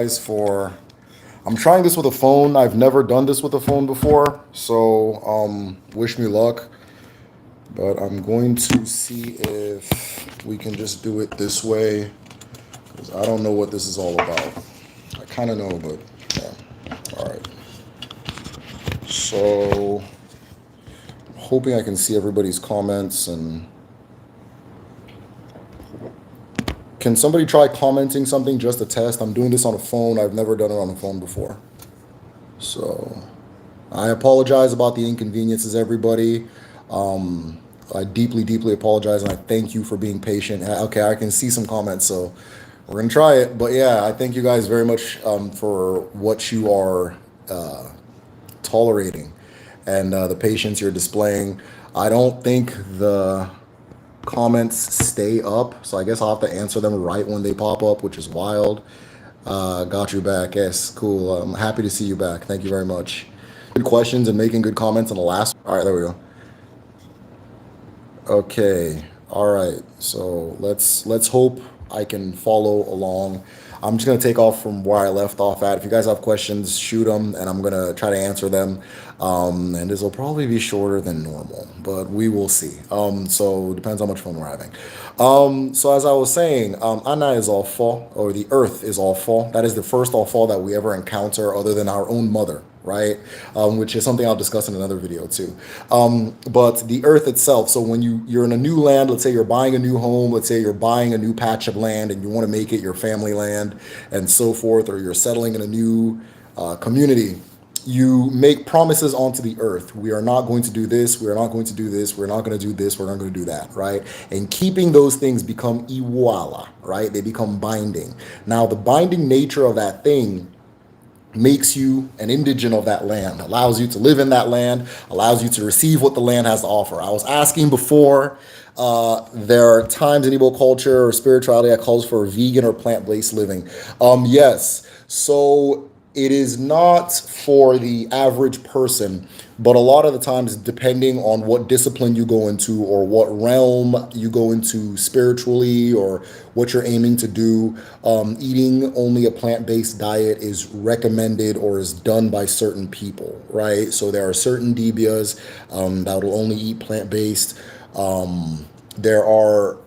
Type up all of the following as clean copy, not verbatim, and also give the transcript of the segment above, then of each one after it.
Guys for I'm trying this with a phone. I've never done this with a phone before, so wish me luck. But I'm going to see if we can just do it this way because I don't know what this is all about. I kind of know, but yeah. All right. So hoping I can see everybody's comments and can somebody try commenting something just to test? I'm doing this on a phone. I've never done it on a phone before. So I apologize about the inconveniences, everybody. I deeply, deeply apologize, and I thank you for being patient. Okay, I can see some comments, so we're gonna try it. But yeah, I thank you guys very much for what you are tolerating and the patience you're displaying. I don't think the comments stay up, so I guess I'll have to answer them right when they pop up, which is wild. Got you back. Yes, cool. I'm happy to see you back. Thank you very much. Good questions and making good comments on the last. All right, there we go. Okay. All right. So let's hope I can follow along. I'm just gonna take off from where I left off at. If you guys have questions, shoot them, and I'm gonna try to answer them. And this will probably be shorter than normal, but we will see. So it depends how much fun we're having. So as I was saying, Ana is all fall, or the Earth is all fall. That is the first all fall that we ever encounter, other than our own mother, right? Which is something I'll discuss in another video too. But the earth itself, so when you're in a new land, let's say you're buying a new home, let's say you're buying a new patch of land and you want to make it your family land and so forth, or you're settling in a new community, you make promises onto the earth. We are not going to do this. We are not going to do this. We're not going to do this. We're not going to do that, right? And keeping those things become iwala, right? They become binding. Now, the binding nature of that thing makes you an indigent of that land, allows you to live in that land, allows you to receive what the land has to offer. I was asking before, there are times in Igbo culture or spirituality that calls for vegan or plant-based living. Yes, so it is not for the average person, but a lot of the times, depending on what discipline you go into or what realm you go into spiritually or what you're aiming to do, eating only a plant-based diet is recommended or is done by certain people, right? So there are certain DBAs that will only eat plant-based. There are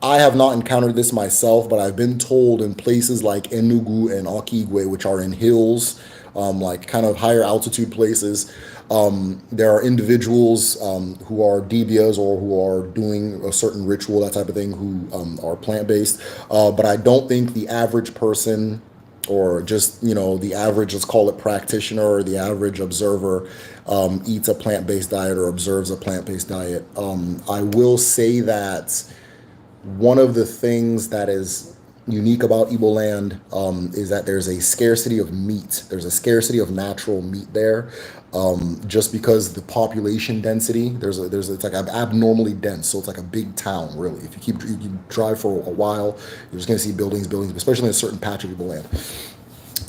I have not encountered this myself, but I've been told in places like Enugu and Okigwe, which are in hills, like kind of higher altitude places, there are individuals who are DBAs or who are doing a certain ritual, that type of thing, who are plant-based. But I don't think the average person or just, the average, let's call it practitioner or the average observer, eats a plant-based diet or observes a plant-based diet. I will say that one of the things that is unique about Igbo land is that there's a scarcity of meat. There's a scarcity of natural meat there, just because the population density. It's like abnormally dense, so it's like a big town, really. If you drive for a while, you're just gonna see buildings, especially in a certain patch of Igbo land.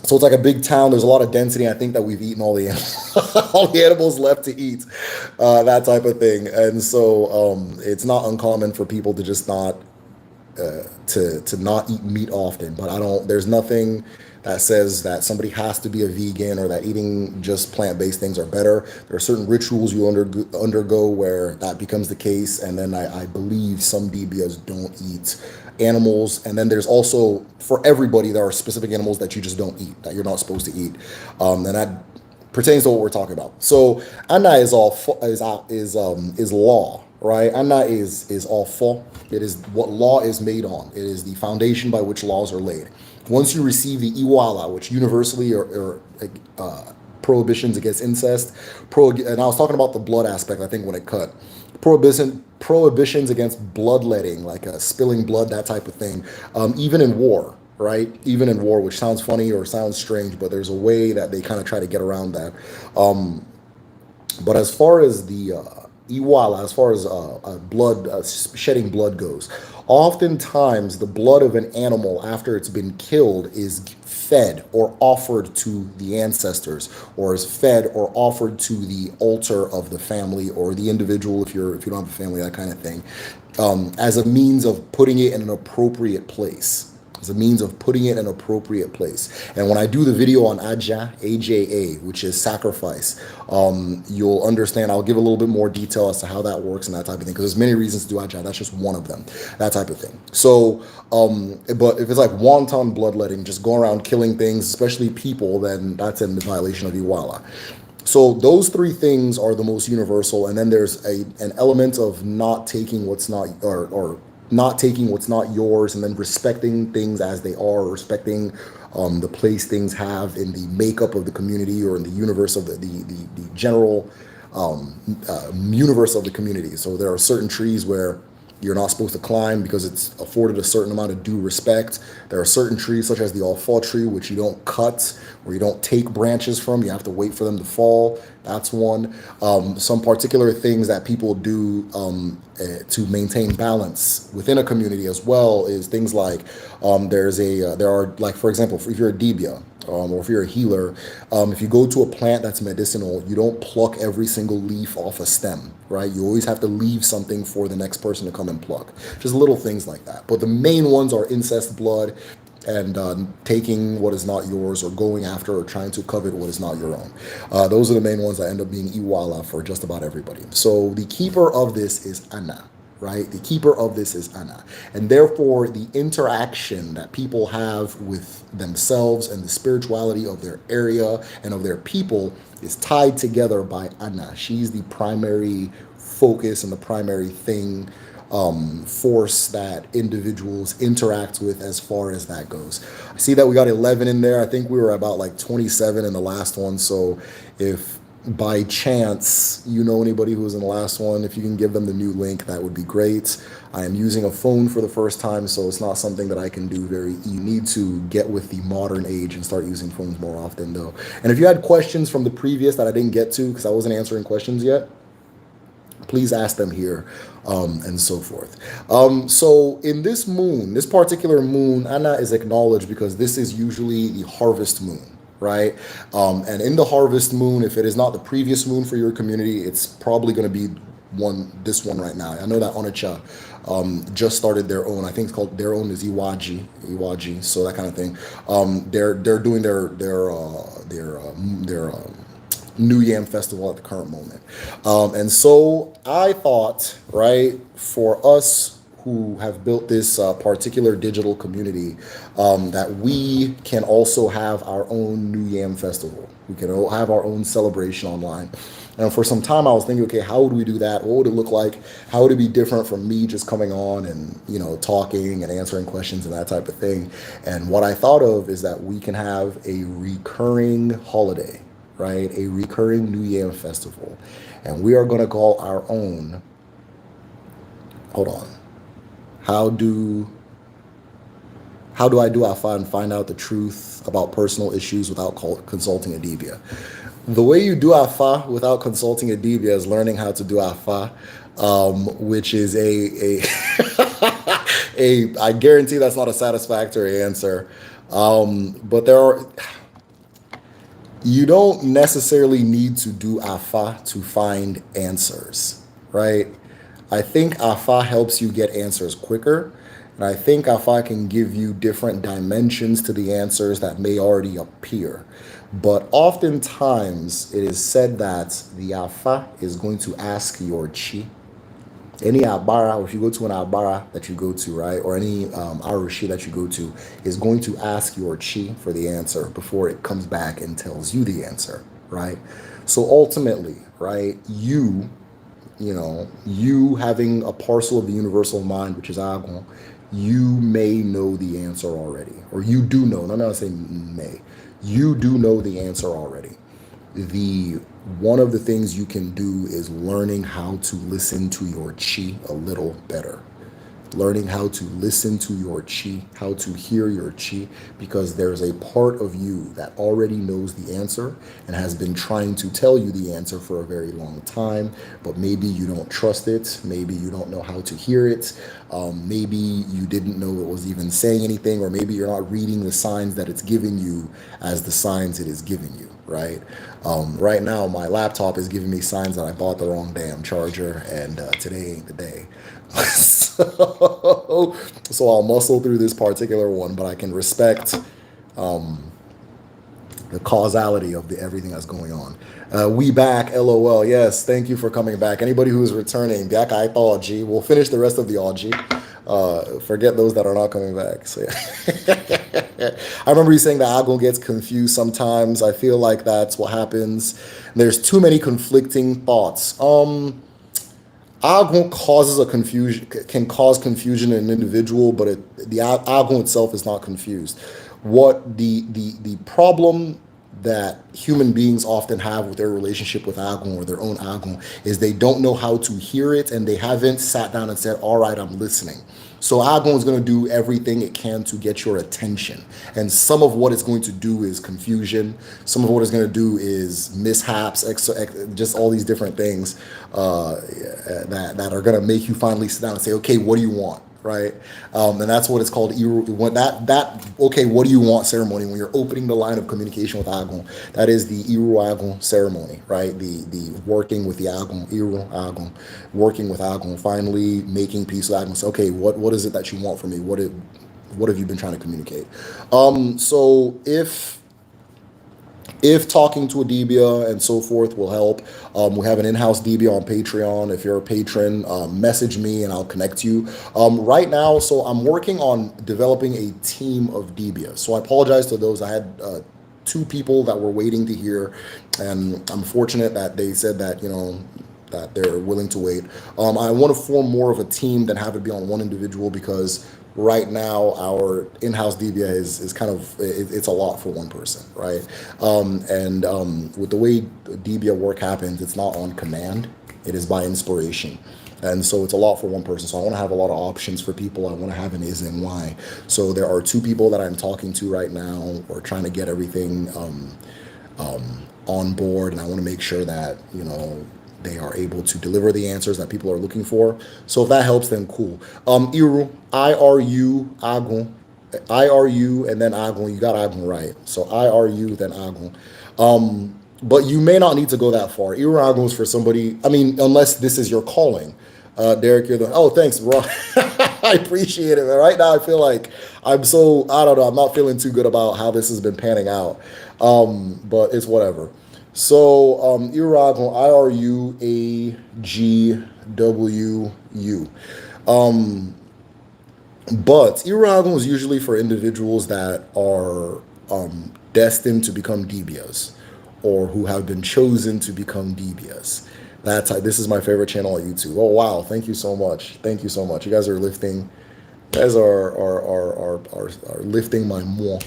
So it's like a big town. There's a lot of density. I think that we've eaten all the all the animals left to eat, that type of thing. And so it's not uncommon for people to just not to not eat meat often. But I don't. There's nothing that says that somebody has to be a vegan or that eating just plant-based things are better. There are certain rituals you undergo where that becomes the case, and then I believe some DBAs don't eat animals. And then there's also, for everybody, there are specific animals that you just don't eat, that you're not supposed to eat, and that pertains to what we're talking about. So Anna is law, right? Anna is all for. It is what law is made on. It is the foundation by which laws are laid. Once you receive the Iwala, which universally are prohibitions against incest, and I was talking about the blood aspect, I think, when it cut. Prohibitions against bloodletting, like spilling blood, that type of thing, even in war, right? Even in war, which sounds funny or sounds strange, but there's a way that they kind of try to get around that. But as far as the Iwala, as far as blood, shedding blood goes, oftentimes the blood of an animal after it's been killed is fed or offered to the ancestors, or is fed or offered to the altar of the family or the individual, if you don't have a family, that kind of thing, as a means of putting it in an appropriate place. as a means of putting it in an appropriate place. And when I do the video on Aja, AJA, which is sacrifice, you'll understand. I'll give a little bit more detail as to how that works and that type of thing, because there's many reasons to do Aja. That's just one of them, that type of thing. So, but if it's like wanton bloodletting, just going around killing things, especially people, then that's in the violation of Iwala. So those three things are the most universal, and then there's an element of not taking what's not, or not taking what's not yours, and then respecting things as they are, respecting the place things have in the makeup of the community or in the universe of the general universe of the community. So there are certain trees where you're not supposed to climb because it's afforded a certain amount of due respect. There are certain trees, such as the alfalfa tree, which you don't cut or you don't take branches from. You have to wait for them to fall. That's one. Some particular things that people do to maintain balance within a community as well is things like there are, like, for example, if you're a dibia, or if you're a healer, if you go to a plant that's medicinal, you don't pluck every single leaf off a stem, right? You always have to leave something for the next person to come and pluck. Just little things like that. But the main ones are incest, blood, and taking what is not yours, or going after or trying to covet what is not your own. Those are the main ones that end up being Iwala for just about everybody. So the keeper of this is Ana, right? The keeper of this is Ana. And therefore, the interaction that people have with themselves and the spirituality of their area and of their people is tied together by Ana. She's the primary focus and the primary thing, force that individuals interact with as far as that goes. I see that we got 11 in there. I think we were about like 27 in the last one. So if by chance you know anybody who was in the last one, if you can give them the new link, that would be great. I am using a phone for the first time, so it's not something that I can do you need to get with the modern age and start using phones more often, though. And if you had questions from the previous that I didn't get to because I wasn't answering questions yet, please ask them here, and so forth. So in this moon, this particular moon, Ana is acknowledged because this is usually the harvest moon, right? And in the harvest moon, if it is not the previous moon for your community, it's probably going to be this one right now. I know that Onitsha just started their own. I think it's called, their own is Iwaji, so that kind of thing. They're doing their New Yam Festival at the current moment. And so I thought, right, for us who have built this particular digital community, that we can also have our own New Yam Festival. We can have our own celebration online. And for some time I was thinking, okay, how would we do that? What would it look like? How would it be different from me just coming on and, talking and answering questions and that type of thing? And what I thought of is that we can have a recurring holiday, right? A recurring New Year festival. And we are going to call our own, hold on. How do I do Afa and find out the truth about personal issues without consulting a Dibia? The way you do Afa without consulting a Dibia is learning how to do Afa, which is I guarantee that's not a satisfactory answer. But you don't necessarily need to do Afa to find answers, right? I think Afa helps you get answers quicker. And I think Afa can give you different dimensions to the answers that may already appear. But oftentimes it is said that the Afa is going to ask your chi. Any Abara, or if you go to an Abara that you go to, right, or any Arushi that you go to, is going to ask your chi for the answer before it comes back and tells you the answer, right? So ultimately, right, you having a parcel of the universal mind, which is Agon, you may know the answer already, or you do know. No, I say may. You do know the answer already. One of the things you can do is learning how to listen to your chi a little better. Learning how to listen to your chi, how to hear your chi, because there's a part of you that already knows the answer and has been trying to tell you the answer for a very long time, but maybe you don't trust it, maybe you don't know how to hear it, maybe you didn't know it was even saying anything, or maybe you're not reading the signs that it's giving you as the signs it is giving you, right? Right now, my laptop is giving me signs that I bought the wrong damn charger, and today ain't the day. So I'll muscle through this particular one, but I can respect the causality of everything that's going on. We back, LOL. Yes, thank you for coming back. Anybody who is returning, back I thought G. We'll finish the rest of the OG. Forget those that are not coming back. So yeah. I remember you saying that Agon gets confused sometimes. I feel like that's what happens. There's too many conflicting thoughts. Agon causes a confusion, can cause confusion in an individual, but the Agon itself is not confused. What the problem that human beings often have with their relationship with Agon or their own Agon is they don't know how to hear it, and they haven't sat down and said, all right, I'm listening. So Agon is going to do everything it can to get your attention. And some of what it's going to do is confusion. Some of what it's going to do is mishaps, just all these different things that are going to make you finally sit down and say, okay, what do you want? Right, and that's what it's called. Okay, what do you want ceremony when you're opening the line of communication with Agon. That is the Iru Agon ceremony, right? The working with the Agon, Iru Agon, working with Agon, finally making peace with Agon. So, okay, what is it that you want from me? What have you been trying to communicate? So if talking to a Debia and so forth will help, we have an in-house Debia on Patreon. If you're a patron, message me and I'll connect you. Right now, so I'm working on developing a team of Debia. So I apologize to those. I had two people that were waiting to hear, and I'm fortunate that they said that, that they're willing to wait. I want to form more of a team than have it be on one individual, because right now our in-house Debia is kind of, it's a lot for one person, right? With the way Debia work happens, it's not on command, it is by inspiration. And so it's a lot for one person. So I want to have a lot of options for people. I want to have an is and why. So there are two people that I'm talking to right now. We're trying to get everything on board, and I want to make sure that, they are able to deliver the answers that people are looking for. So if that helps, then cool. Iru, I-R-U, Agon. I-R-U, and then Agon. You got Agon right. So I-R-U, then Agon. But you may not need to go that far. Iru Agon is for somebody, unless this is your calling. Derek, you're oh, thanks, bro. I appreciate it, man. Right now, I feel like I don't know, I'm not feeling too good about how this has been panning out. But it's whatever. So, Iragon, I-R-U-A-G-W-U. But Iragon is usually for individuals that are destined to become Debias, or who have been chosen to become Debias. This is my favorite channel on YouTube. Oh, wow. Thank you so much. Thank you so much. You guys are lifting. You guys are lifting my moi.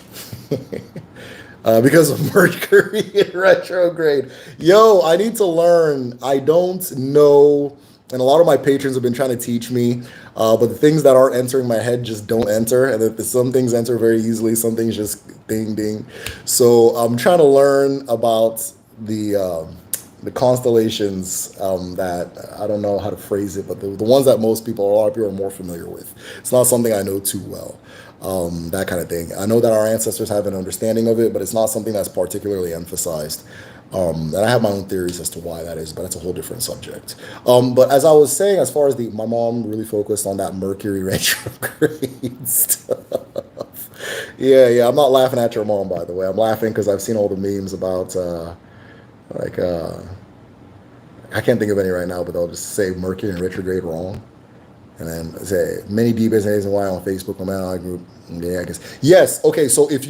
Because of Mercury in retrograde. Yo, I need to learn. I don't know, and a lot of my patrons have been trying to teach me, but the things that aren't entering my head just don't enter, and that some things enter very easily, some things just ding ding. So I'm trying to learn about the constellations that I don't know how to phrase it, but the ones that a lot of people are more familiar with. It's not something I know too well. That kind of thing. I know that our ancestors have an understanding of it, but it's not something that's particularly emphasized. And I have my own theories as to why that is, but it's a whole different subject. But as I was saying, as far as my mom really focused on that Mercury retrograde stuff. Yeah, I'm not laughing at your mom, by the way. I'm laughing because I've seen all the memes about, I can't think of any right now, but they'll just say Mercury in retrograde wrong. And then say many Debas and A's and Y on Facebook, on my group. Yeah, I guess. Yes. Okay. So if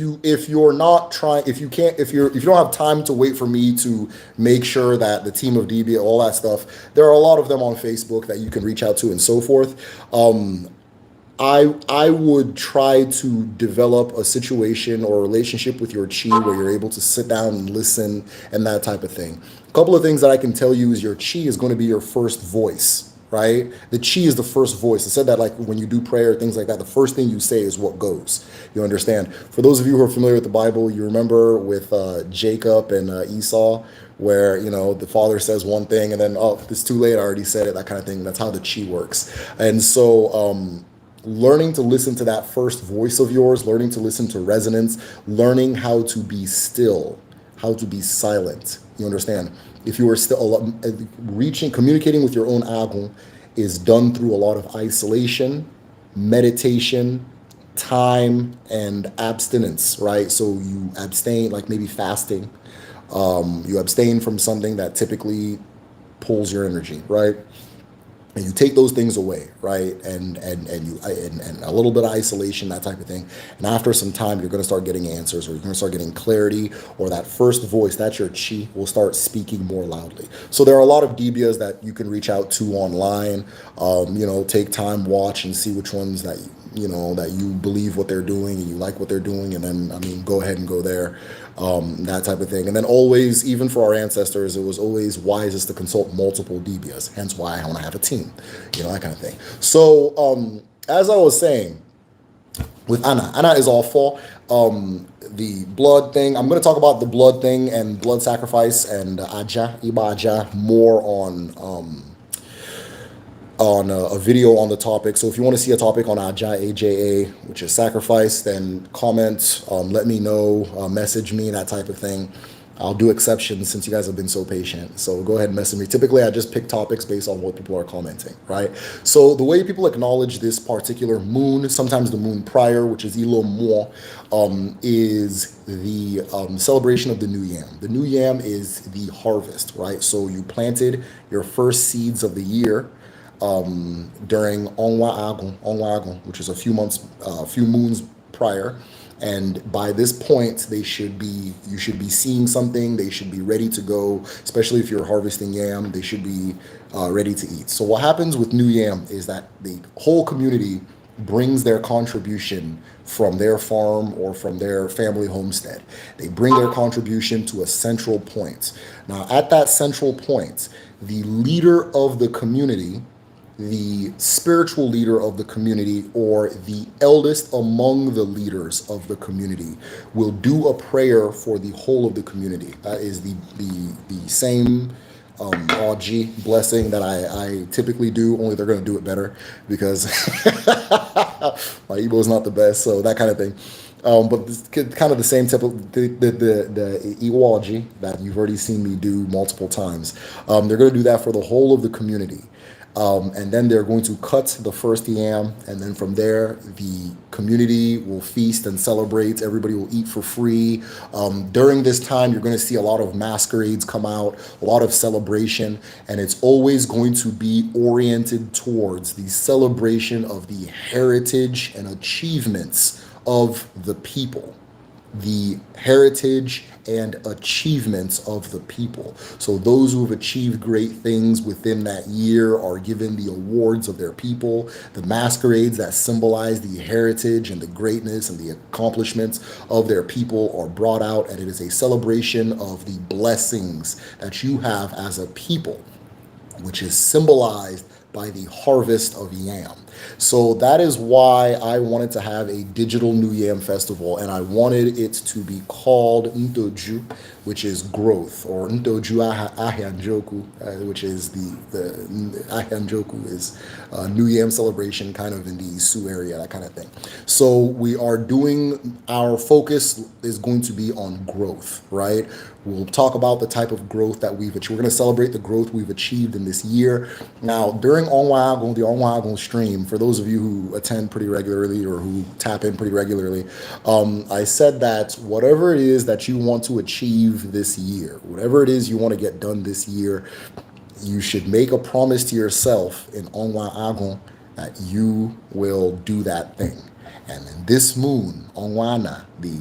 you're not trying, if you don't have time to wait for me to make sure that the team of Debia, all that stuff, there are a lot of them on Facebook that you can reach out to and so forth. I would try to develop a situation or a relationship with your chi where you're able to sit down and listen and that type of thing. A couple of things that I can tell you is your chi is going to be your first voice. Right? The chi is the first voice. I said that like when you do prayer, things like that, the first thing you say is what goes. You understand? For those of you who are familiar with the Bible, you remember with Jacob and Esau, where, the father says one thing and then, oh, it's too late, I already said it, that kind of thing. That's how the chi works. And so learning to listen to that first voice of yours, learning to listen to resonance, learning how to be still, how to be silent. You understand? If you are still communicating with your own Agun is done through a lot of isolation, meditation, time, and abstinence, right? So you abstain, like maybe fasting. You abstain from something that typically pulls your energy, right? And you take those things away, right? And a little bit of isolation, that type of thing. And after some time, you're going to start getting answers, or you're going to start getting clarity, or that first voice, that's your chi, will start speaking more loudly. So there are a lot of DBAs that you can reach out to online. Take time, watch, and see which ones that that you believe what they're doing and you like what they're doing, and then go ahead and go there, that type of thing. And then always, even for our ancestors, it was always wisest to consult multiple DBAs. Hence why I want to have a team, that kind of thing. So as I was saying, with Ana is all for the blood thing. I'm going to talk about the blood thing and blood sacrifice and Iba Aja more on a video on the topic. So if you want to see a topic on AJA, which is sacrifice, then comment, let me know, message me, that type of thing. I'll do exceptions since you guys have been so patient. So go ahead and message me. Typically, I just pick topics based on what people are commenting, right? So the way people acknowledge this particular moon, sometimes the moon prior, which is Ilo Mo, is the celebration of the new yam. The new yam is the harvest, right? So you planted your first seeds of the year during Onwa Ana, which is a few moons prior. And by this point, you should be seeing something. They should be ready to go, especially if you're harvesting yam. They should be ready to eat. So what happens with new yam is that the whole community brings their contribution from their farm or from their family homestead. They bring their contribution to a central point. Now, at that central point, the leader of the community, the spiritual leader of the community, or the eldest among the leaders of the community, will do a prayer for the whole of the community. That is the same Aji blessing that I typically do, only they're going to do it better because my Igbo is not the best, so that kind of thing. But it's kind of the same type of the Iwaji that you've already seen me do multiple times. They're going to do that for the whole of the community. And then they're going to cut the first yam, and then from there, the community will feast and celebrate. Everybody will eat for free. During this time, you're going to see a lot of masquerades come out, a lot of celebration, and it's always going to be oriented towards the celebration of the heritage and achievements of the people. The heritage and achievements of the people. So those who have achieved great things within that year are given the awards of their people. The masquerades that symbolize the heritage and the greatness and the accomplishments of their people are brought out, and it is a celebration of the blessings that you have as a people, which is symbolized by the harvest of yam. So that is why I wanted to have a digital New Yam festival, and I wanted it to be called Ntoju, which is growth, or Ntoju Ahianjoku, which is the Ahianjoku is New Yam celebration, kind of in the Sioux area, that kind of thing. So we are doing, our focus is going to be on growth, right? We'll talk about the type of growth that we've achieved. We're going to celebrate the growth we've achieved in this year. Now, during Onwa Ana, the Onwa Ana stream, for those of you who attend pretty regularly or who tap in pretty regularly, I said that whatever it is that you want to achieve this year, whatever it is you want to get done this year, you should make a promise to yourself in Onwa Ana that you will do that thing. And then this moon, Onwa Ana, the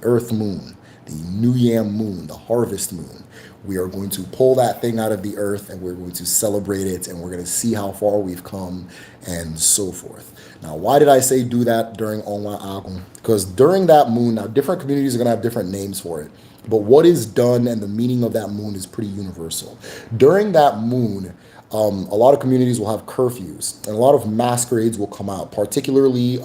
earth moon, the New Yam moon, the harvest moon, we are going to pull that thing out of the earth, and we're going to celebrate it, and we're going to see how far we've come, and so forth. Now, why did I say do that during Onwa Ana? Because during that moon, now different communities are going to have different names for it, but what is done and the meaning of that moon is pretty universal. During that moon, a lot of communities will have curfews, and a lot of masquerades will come out, particularly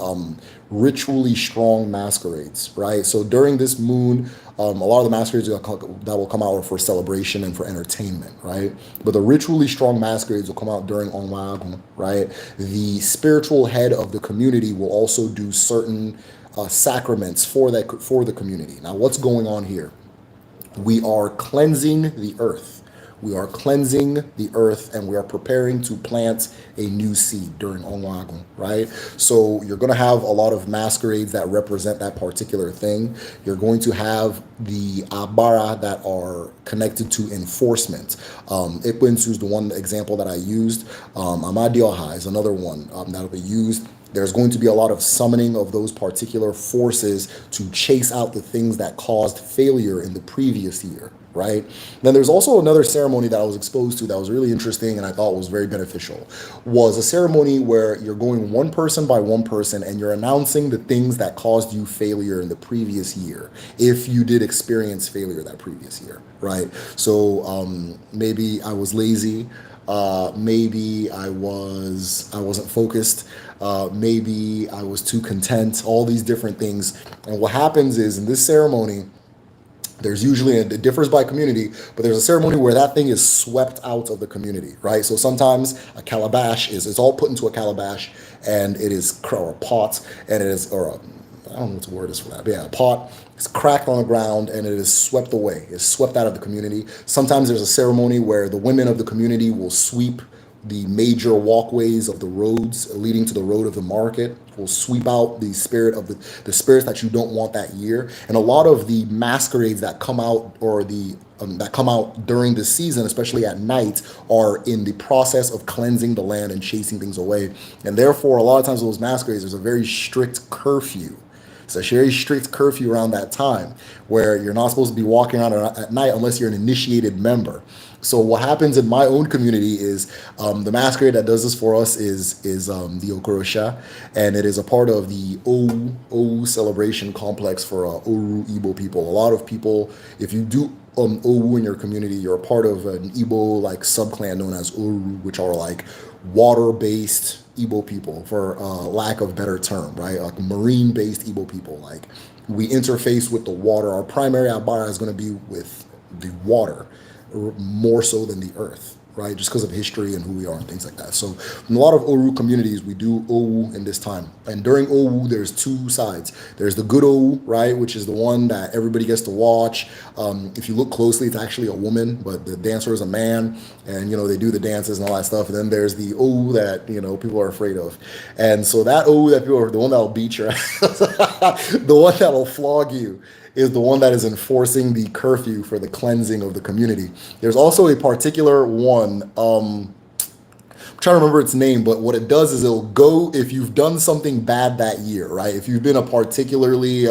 ritually strong masquerades, right? So during this moon, a lot of the masquerades that will come out are for celebration and for entertainment, right? But the ritually strong masquerades will come out during Onwa Ana, right? The spiritual head of the community will also do certain sacraments for the community. Now, what's going on here? We are cleansing the earth. We are cleansing the earth and we are preparing to plant a new seed during Onwa Ana, right? So you're going to have a lot of masquerades that represent that particular thing. You're going to have the abara that are connected to enforcement. Ikwensu is the one example that I used. Amadioha is another one that'll be used. There's going to be a lot of summoning of those particular forces to chase out the things that caused failure in the previous year, right? Then there's also another ceremony that I was exposed to that was really interesting and I thought was very beneficial. Was a ceremony where you're going one person by one person and you're announcing the things that caused you failure in the previous year, if you did experience failure that previous year, right? So maybe I was lazy. Maybe I wasn't focused. Maybe I was too content. All these different things. And what happens is in this ceremony, there's usually it differs by community, but there's a ceremony where that thing is swept out of the community, right? So sometimes a calabash is it's all put into a calabash, and it is or a pot, and it is or a I don't know what the word is for that, but yeah, a pot is cracked on the ground and it is swept away. It's swept out of the community. Sometimes there's a ceremony where the women of the community will sweep the major walkways of the roads leading to the road of the market, will sweep out the spirit of the spirits that you don't want that year. And a lot of the masquerades that come out or the that come out during the season, especially at night, are in the process of cleansing the land and chasing things away. And therefore, a lot of times those masquerades, there's a very strict curfew. It's a very strict curfew around that time where you're not supposed to be walking around at night unless you're an initiated member. So what happens in my own community is the masquerade that does this for us is the Okorosha, and it is a part of the Owu celebration complex for Oru Igbo people. A lot of people, if you do Owu in your community, you're a part of an Igbo like subclan known as Oru, which are like water-based Igbo people, for lack of better term, right? Like marine-based Igbo people. Like we interface with the water. Our primary abara is going to be with the water more so than the earth, right? Just because of history and who we are and things like that. So in a lot of Oru communities, we do Owu in this time. And during Owu, there's two sides. There's the good Owu, right? Which is the one that everybody gets to watch. If you look closely, it's actually a woman, but the dancer is a man. And, they do the dances and all that stuff. And then there's the Owu that, people are afraid of. And so that Owu that people are, the one that'll beat your ass, the one that'll flog you, is the one that is enforcing the curfew for the cleansing of the community. There's also a particular one, I'm trying to remember its name, but what it does is it'll go if you've done something bad that year, right? If you've been a particularly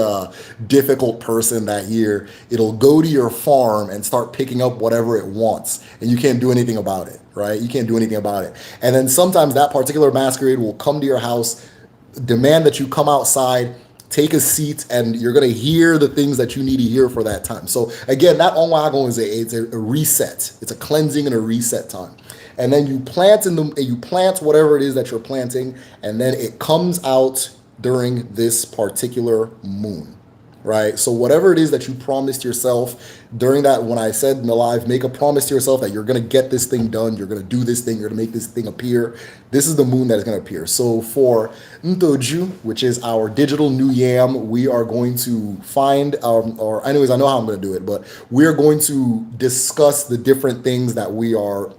difficult person that year, it'll go to your farm and start picking up whatever it wants, and you can't do anything about it, right? You can't do anything about it. And then sometimes that particular masquerade will come to your house, demand that you come outside, take a seat, and you're going to hear the things that you need to hear for that time. So again, that Onwa Ana is a reset. It's a cleansing and a reset time. And then you plant whatever it is that you're planting, and then it comes out during this particular moon. Right? So whatever it is that you promised yourself during that, when I said in the live, make a promise to yourself that you're going to get this thing done, you're going to do this thing, you're going to make this thing appear. This is the moon that is going to appear. So for Ntoju, which is our digital new yam, we are going to find or anyways, I know how I'm going to do it, but we're going to discuss the different things that we are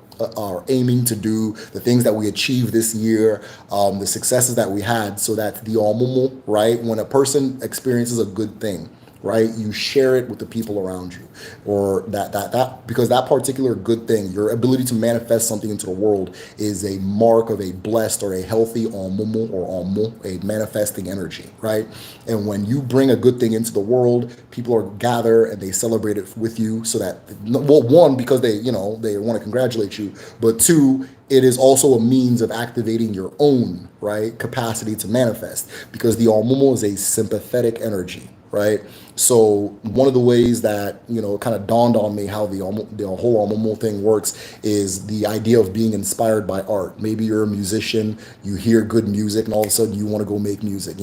aiming to do, the things that we achieved this year, the successes that we had, so that the omumu, right? When a person experiences a good thing, right, you share it with the people around you, or that because that particular good thing, your ability to manifest something into the world, is a mark of a blessed or a healthy omumu or omu, a manifesting energy, right? And when you bring a good thing into the world, people are gather and they celebrate it with you, so that, well, one, because they want to congratulate you, but two, it is also a means of activating your own, right, capacity to manifest, because the omumu is a sympathetic energy, right? So one of the ways that, it kind of dawned on me how the whole omumu thing works is the idea of being inspired by art. Maybe you're a musician, you hear good music, and all of a sudden you want to go make music.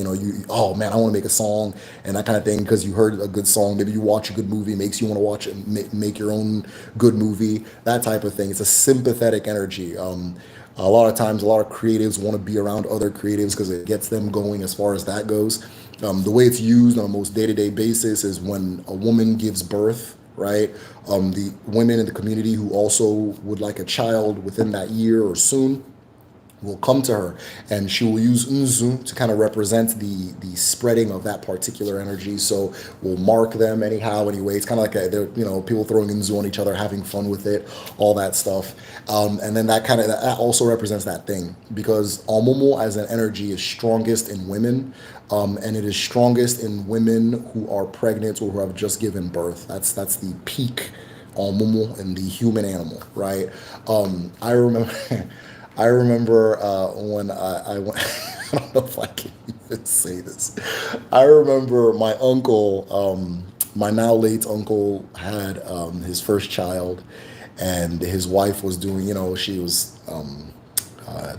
Oh man, I want to make a song and that kind of thing, because you heard a good song. Maybe you watch a good movie, makes you want to watch it, make your own good movie, that type of thing. It's a sympathetic energy. A lot of times, a lot of creatives want to be around other creatives because it gets them going as far as that goes. The way it's used on a most day-to-day basis is when a woman gives birth, right? The women in the community who also would like a child within that year or soon will come to her, and she will use unzu to kind of represent the spreading of that particular energy. So we'll mark them anyhow, anyway. It's kind of like people throwing unzu on each other, having fun with it, all that stuff. And then that also represents that thing, because Omomo as an energy is strongest in women, and it is strongest in women who are pregnant or who have just given birth. That's the peak Omomo in the human animal, right? I remember. I remember when I went, I don't know if I can even say this. I remember my uncle, my now late uncle, had his first child, and his wife was doing, she was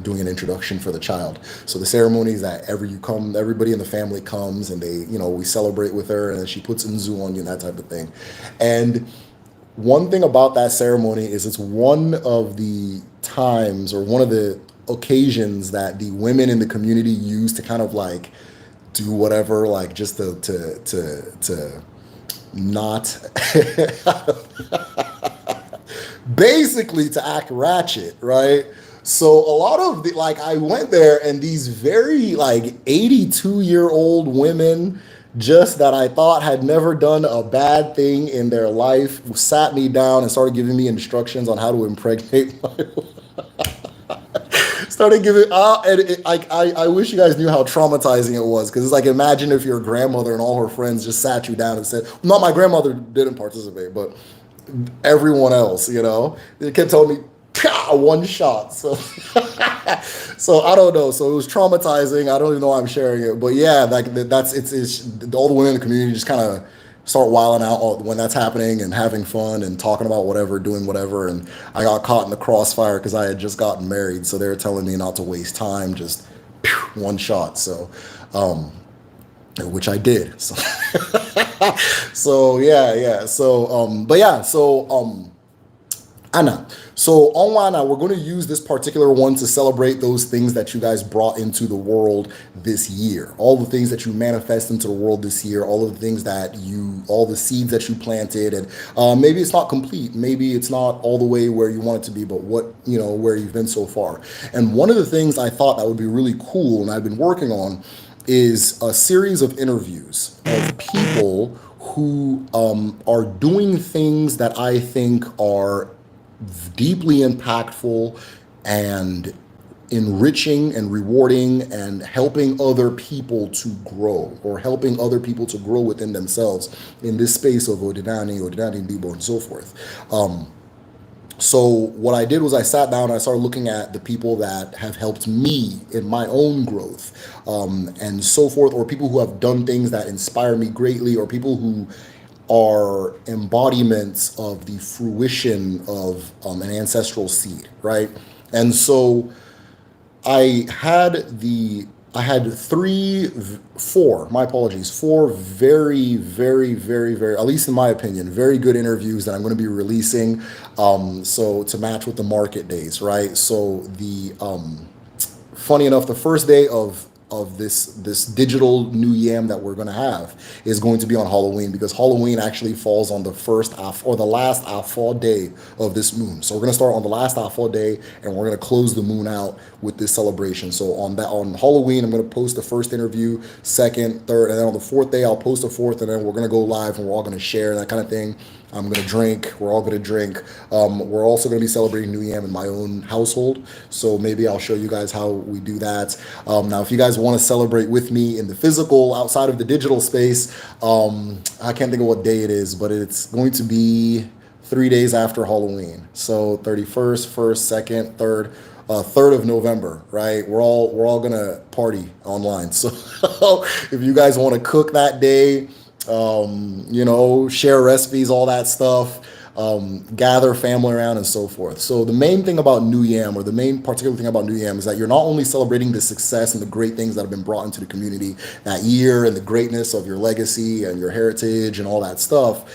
doing an introduction for the child. So the ceremony is that everybody in the family comes, and we celebrate with her, and then she puts nzu on you and that type of thing. And one thing about that ceremony is it's one of the times, or one of the occasions, that the women in the community use to kind of like do whatever, like just to not basically to act ratchet, right? So a lot of I went there, and these very 82-year-old women, just that I thought had never done a bad thing in their life, sat me down and started giving me instructions on how to impregnate my started giving and I wish you guys knew how traumatizing it was, because it's like, imagine if your grandmother and all her friends just sat you down and said, not my grandmother didn't participate, but everyone else, they kept telling me, "Pow, one shot." So so I don't know, so it was traumatizing. I don't even know why I'm sharing it, but yeah, it's all the women in the community just kind of start wilding out when that's happening, and having fun and talking about whatever, doing whatever. And I got caught in the crossfire because I had just gotten married, so they were telling me not to waste time, just one shot. So which I did. So so yeah. So Anna. So Onwa Ana, we're going to use this particular one to celebrate those things that you guys brought into the world this year. All the things that you manifest into the world this year, all of the things all the seeds that you planted, and maybe it's not complete, maybe it's not all the way where you want it to be, but where you've been so far. And one of the things I thought that would be really cool, and I've been working on, is a series of interviews of people who are doing things that I think are deeply impactful and enriching and rewarding, and helping other people to grow, or helping other people to grow within themselves in this space of Odinani, Bibo, and so forth. So what I did was I sat down and I started looking at the people that have helped me in my own growth, and so forth, or people who have done things that inspire me greatly, or people who are embodiments of the fruition of an ancestral seed, right? And so I had four very, very, very, very, at least in my opinion, very good interviews that I'm going to be releasing. So to match with the market days, right? So funny enough, the first day of this digital new yam that we're going to have is going to be on Halloween, because Halloween actually falls on the first half, or the last Afal day of this moon. So we're going to start on the last Afal day, and we're going to close the moon out with this celebration. So on Halloween, I'm going to post the first interview, second, third, and then on the fourth day I'll post a fourth, and then we're going to go live, and we're all going to share that kind of thing. I'm going to drink. We're all going to drink. We're also going to be celebrating New Yam in my own household. So maybe I'll show you guys how we do that. Now, if you guys want to celebrate with me in the physical, outside of the digital space, I can't think of what day it is, but it's going to be 3 days after Halloween. So 31st, 1st, 2nd, 3rd. 3rd of November, right? We're all gonna party online. So if you guys want to cook that day, share recipes, all that stuff, gather family around, and so forth. So the main thing about New Yam, or the main particular thing about New Yam, is that you're not only celebrating the success and the great things that have been brought into the community that year, and the greatness of your legacy and your heritage and all that stuff.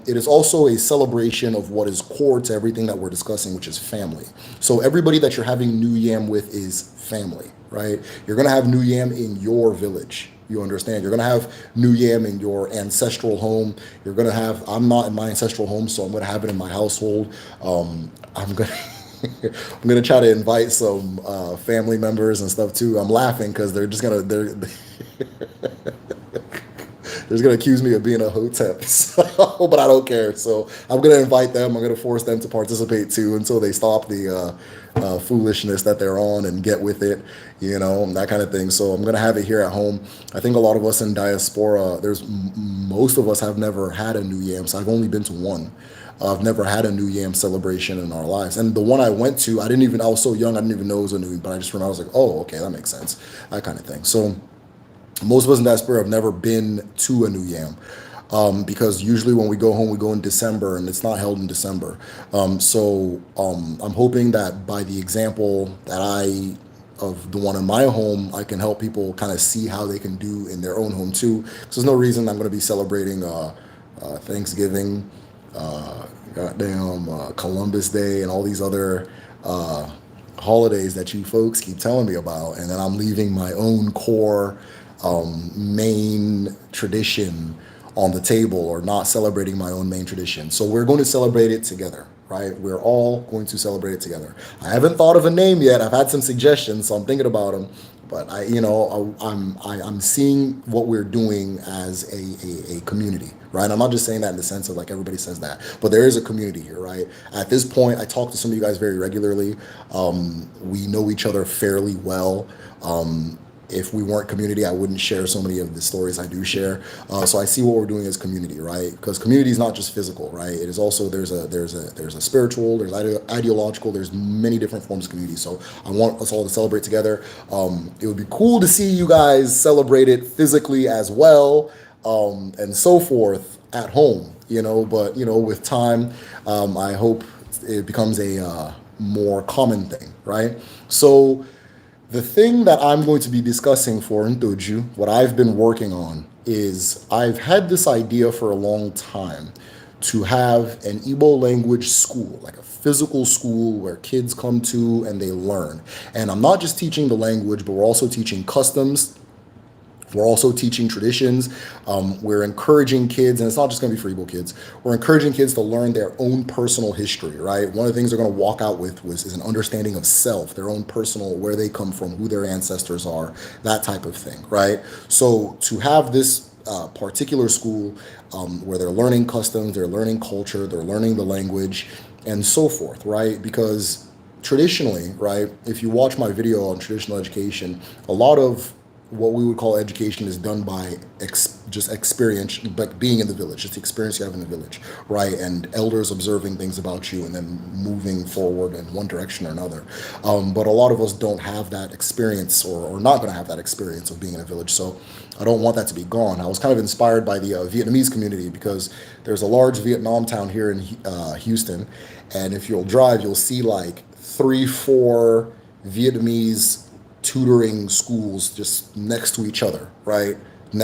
It is also a celebration of what is core to everything that we're discussing, which is family. So everybody that you're having New Yam with is family, right? You're going to have New Yam in your village. You understand? You're gonna have New Yam in your ancestral home. You're gonna have. I'm not in my ancestral home, so I'm gonna have it in my household. I'm gonna. I'm gonna try to invite some family members and stuff too. I'm laughing because they're just gonna they're gonna accuse me of being a hotep, so, but I don't care. So I'm gonna invite them. I'm gonna force them to participate too until they stop the foolishness that they're on and get with it, and that kind of thing. So I'm gonna have it here at home. I think a lot of us in diaspora, most of us have never had a New Yam. So I've only been to one. I've never had a New Yam celebration in our lives, and the one I went to, I was so young, I didn't even know it was a New. But I just remember I was like, oh, okay, that makes sense, that kind of thing. So most of us in diaspora have never been to a New Yam. Because usually when we go home, we go in December, and it's not held in December. I'm hoping that by the example of the one in my home, I can help people kind of see how they can do in their own home too. Because there's no reason I'm going to be celebrating Thanksgiving, Columbus Day, and all these other holidays that you folks keep telling me about, and then I'm leaving my own core main tradition on the table, or not celebrating my own main tradition. So we're going to celebrate it together, right? We're all going to celebrate it together. I haven't thought of a name yet. I've had some suggestions, so I'm thinking about them. But I'm seeing what we're doing as a community, right? I'm not just saying that in the sense of like everybody says that, but there is a community here, right? At this point, I talk to some of you guys very regularly. We know each other fairly well. If we weren't community, I wouldn't share so many of the stories I do share. So I see what we're doing as community, right? Because community is not just physical, right? It is also there's a spiritual, there's ideological, there's many different forms of community. So I want us all to celebrate together. It would be cool to see you guys celebrate it physically as well, and so forth at home, But with time, I hope it becomes a more common thing, right? So the thing that I'm going to be discussing for Ntoju, what I've been working on, is I've had this idea for a long time to have an Igbo language school, like a physical school where kids come to and they learn. And I'm not just teaching the language, but we're also teaching customs. We're also teaching traditions. We're encouraging kids, and it's not just going to be for Igbo kids. We're encouraging kids to learn their own personal history, right? One of the things they're going to walk out with is an understanding of self, their own personal, where they come from, who their ancestors are, that type of thing, right? So to have this particular school where they're learning customs, they're learning culture, they're learning the language, and so forth, right? Because traditionally, right, if you watch my video on traditional education, a lot of what we would call education is done by just experience, like being in the village, just the experience you have in the village, right? And elders observing things about you and then moving forward in one direction or another. But a lot of us don't have that experience, or not going to have that experience of being in a village. So I don't want that to be gone. I was kind of inspired by the Vietnamese community, because there's a large Vietnam town here in Houston. And if you'll drive, you'll see like 3-4 Vietnamese tutoring schools just next to each other, right?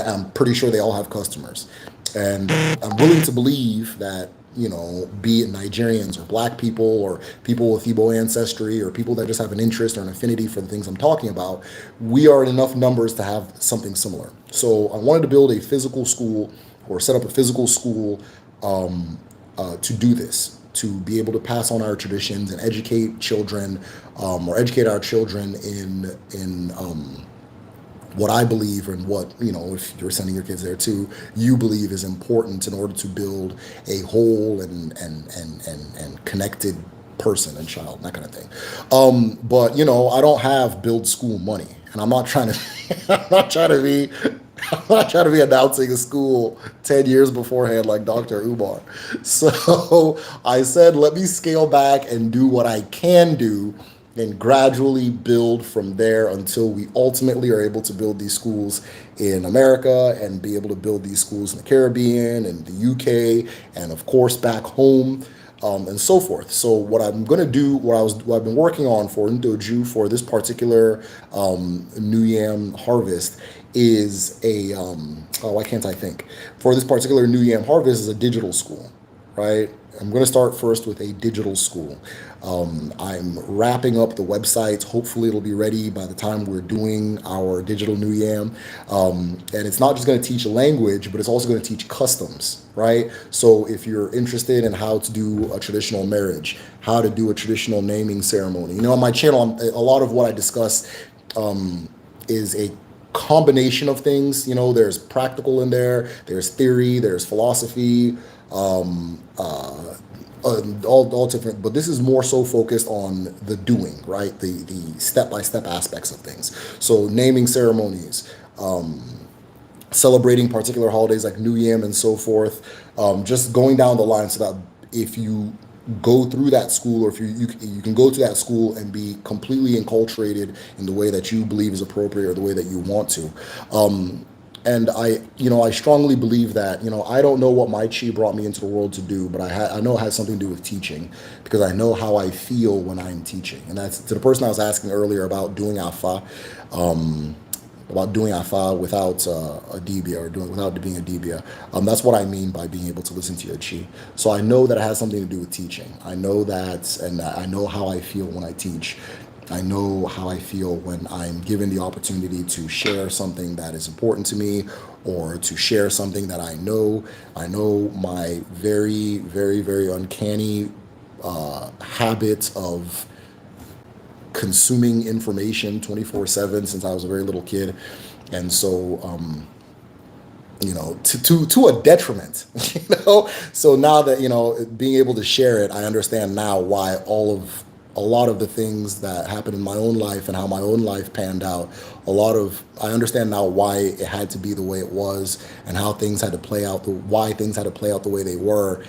I'm pretty sure they all have customers. And I'm willing to believe that, be it Nigerians or black people or people with Igbo ancestry or people that just have an interest or an affinity for the things I'm talking about, we are in enough numbers to have something similar. So I wanted to build a physical school, or set up a physical school to do this, to be able to pass on our traditions and educate children, or educate our children in what I believe, and what, if you're sending your kids there too, you believe is important in order to build a whole and connected person and child, that kind of thing. But I don't have build school money, and I'm not trying to I'm not trying to be announcing a school 10 years beforehand like Dr. Umar. So I said, let me scale back and do what I can do, and gradually build from there until we ultimately are able to build these schools in America, and be able to build these schools in the Caribbean and the UK, and of course back home, and so forth. So what I'm going to do, what I've been working on for Ndoju for this particular New Yam harvest is why can't I think? For this particular New Yam harvest is a digital school, right? I'm going to start first with a digital school. I'm wrapping up the website. Hopefully, it'll be ready by the time we're doing our digital New Yam. And it's not just going to teach a language, but it's also going to teach customs, right? So, if you're interested in how to do a traditional marriage, how to do a traditional naming ceremony, on my channel, a lot of what I discuss is a combination of things. There's practical in there, there's theory, there's philosophy, um, uh, all different. But this is more so focused on the doing, right? The step by step aspects of things. So naming ceremonies, celebrating particular holidays like New Year and so forth. Just going down the line so that if you go through that school, or if you can go to that school and be completely enculturated in the way that you believe is appropriate or the way that you want to. And I strongly believe that, I don't know what my chi brought me into the world to do, but I know it has something to do with teaching, because I know how I feel when I'm teaching. And that's to the person I was asking earlier about doing Afa, without a dibia, or doing without being a dibia. That's what I mean by being able to listen to your chi. So I know that it has something to do with teaching. I know that, and I know how I feel when I teach. I know how I feel when I'm given the opportunity to share something that is important to me, or to share something that I know. I know my very, very, very uncanny habit of consuming information 24/7 since I was a very little kid. And so, to a detriment, So now that, being able to share it, I understand now why a lot of the things that happened in my own life and how my own life panned out, I understand now why it had to be the way it was, and how things had to play out, why things had to play out the way they were.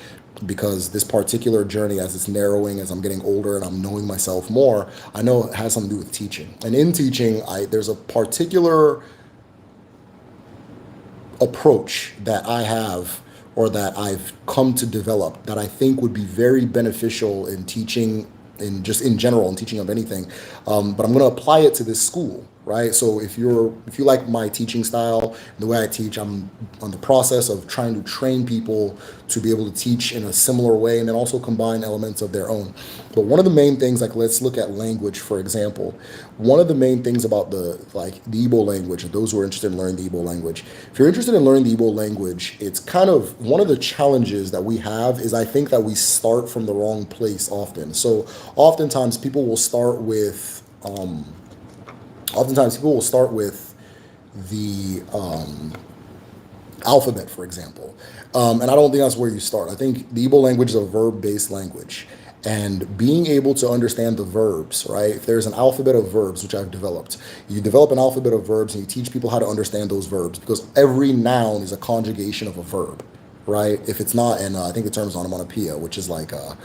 Because this particular journey, as it's narrowing, as I'm getting older and I'm knowing myself more, I know it has something to do with teaching. And in teaching, there's a particular approach that I have, or that I've come to develop, that I think would be very beneficial in teaching, in general, in teaching of anything. But I'm going to apply it to this school, right? So if you like my teaching style, the way I teach, I'm on the process of trying to train people to be able to teach in a similar way, and then also combine elements of their own. But one of the main things, like, let's look at language, for example. One of the main things about the Igbo language, and those who are interested in learning the Igbo language, if you're interested in learning the Igbo language, it's kind of one of the challenges that we have is, I think, that we start from the wrong place often. So oftentimes people will start with the alphabet, for example. And I don't think that's where you start. I think the Igbo language is a verb-based language. And being able to understand the verbs, right? If there's an alphabet of verbs, which I've developed, you develop an alphabet of verbs and you teach people how to understand those verbs, because every noun is a conjugation of a verb, right? If it's not, and I think the term is onomatopoeia, which is like a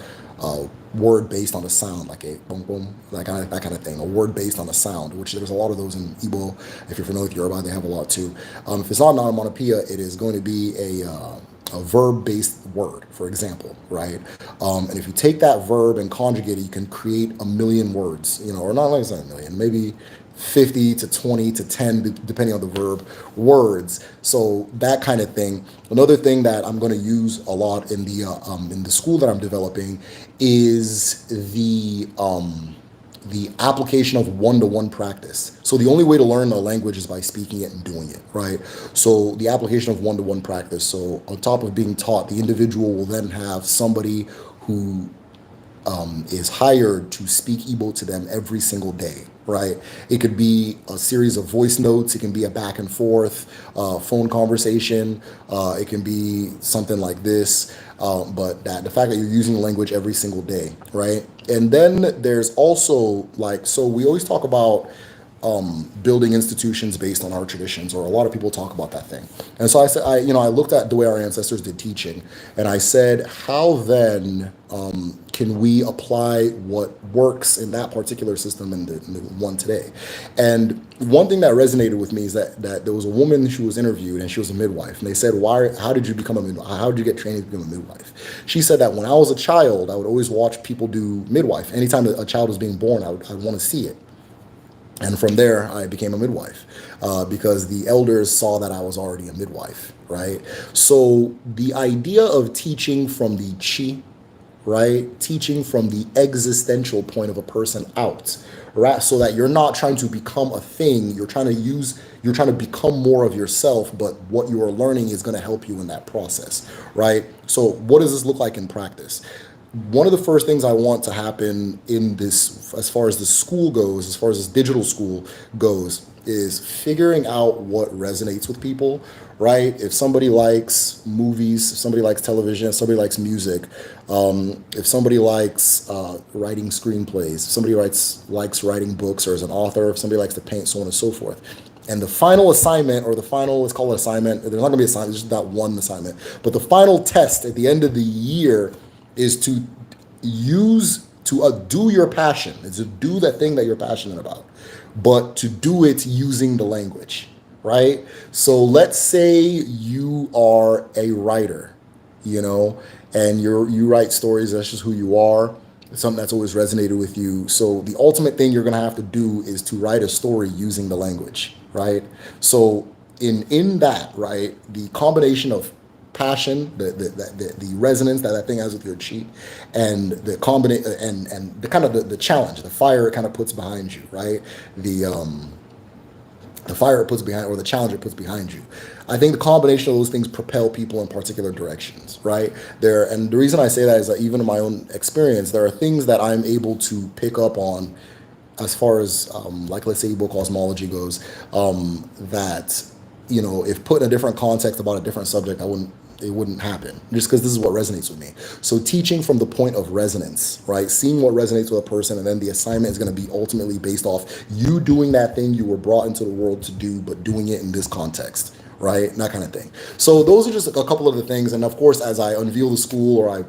word based on a sound, like a boom boom, that kind of thing. A word based on a sound, which there's a lot of those in Igbo. If you're familiar with Yoruba, they have a lot too. If it's not an onomatopoeia, it is going to be a verb-based word, for example, right? And if you take that verb and conjugate it, you can create a million words, or not like a million, maybe 50 to 20 to 10, depending on the verb, words. So that kind of thing. Another thing that I'm going to use a lot in the school that I'm developing is the application of one-to-one practice. So the only way to learn a language is by speaking it and doing it, right? So the application of one-to-one practice. So on top of being taught, the individual will then have somebody who is hired to speak Igbo to them every single day, right? It could be a series of voice notes. It can be a back and forth phone conversation. It can be something like this. But the fact that you're using the language every single day, right? And then there's also so we always talk about building institutions based on our traditions, or a lot of people talk about that thing. And so I said, I looked at the way our ancestors did teaching, and I said, how then can we apply what works in that particular system in the one today? And one thing that resonated with me is that there was a woman who was interviewed, and she was a midwife, and they said, how did you become a midwife? How did you get trained to become a midwife? She said that when I was a child, I would always watch people do midwife. Anytime a child was being born, I'd want to see it. And from there, I became a midwife because the elders saw that I was already a midwife, right? So the idea of teaching from the chi, right? Teaching from the existential point of a person out, right? So that you're not trying to become a thing, you're trying to become more of yourself, but what you are learning is going to help you in that process, right? So, what does this look like in practice? One of the first things I want to happen in this, as far as the school goes, as far as this digital school goes, is figuring out what resonates with people, right? If somebody likes movies, if somebody likes television, if somebody likes music, if somebody likes writing screenplays, if somebody likes writing books or is an author, if somebody likes to paint, so on and so forth. And the final assignment, or the final, let's call it assignment, there's not going to be an assignment, there's just that one assignment. But the final test at the end of the year is to do your passion. It's to do that thing that you're passionate about, but to do it using the language, right? So let's say you are a writer, you know, and you write stories. That's just who you are. It's something that's always resonated with you. So the ultimate thing you're gonna have to do is to write a story using the language, right? So in that, right, the combination of passion, the resonance that that thing has with your chi, and the combination and the kind of the challenge, the fire it kind of puts behind you, right? The the fire it puts behind, or the challenge it puts behind you. I think the combination of those things propel people in particular directions, right? There, and the reason I say that is that even in my own experience, there are things that I'm able to pick up on as far as like let's say Igbo cosmology goes, that if put in a different context about a different subject, it wouldn't happen just because this is what resonates with me. So teaching from the point of resonance, right? Seeing what resonates with a person, and then the assignment is going to be ultimately based off you doing that thing you were brought into the world to do, but doing it in this context, right? That kind of thing. So those are just a couple of the things. And of course, as I unveil the school, or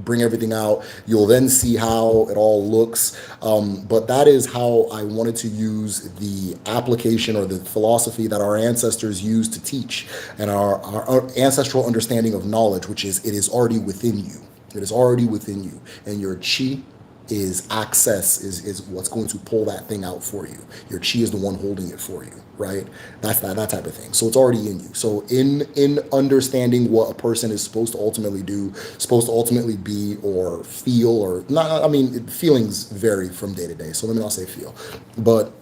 bring everything out, you'll then see how it all looks. But that is how I wanted to use the application or the philosophy that our ancestors used to teach, and our ancestral understanding of knowledge, which is it is already within you. It is already within you. And your chi is access, is what's going to pull that thing out for you. Your chi is the one holding it for you, right? That's that type of thing. So it's already in you. So in understanding what a person is supposed to ultimately do, supposed to ultimately be or feel, or not, I mean, feelings vary from day to day. So let me not say feel, but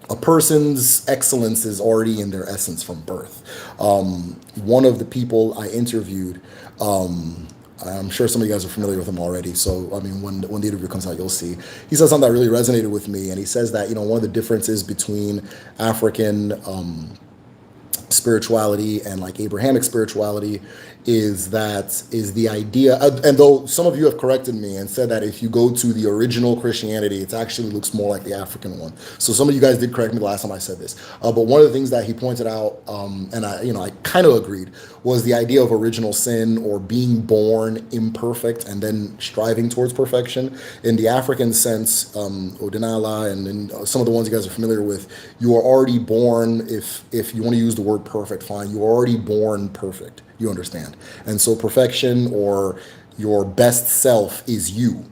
a person's excellence is already in their essence from birth. One of the people I interviewed, I'm sure some of you guys are familiar with him already. So, I mean, when the interview comes out, you'll see. He said something that really resonated with me. And he says that, one of the differences between African spirituality and like Abrahamic spirituality is the idea, and though some of you have corrected me and said that if you go to the original Christianity, it actually looks more like the African one. So some of you guys did correct me the last time I said this, but one of the things that he pointed out, and I kind of agreed, was the idea of original sin, or being born imperfect and then striving towards perfection. In the African sense, Odinala, and some of the ones you guys are familiar with, you are already born, if you want to use the word perfect, fine, you are already born perfect. You understand? And so perfection, or your best self, is you.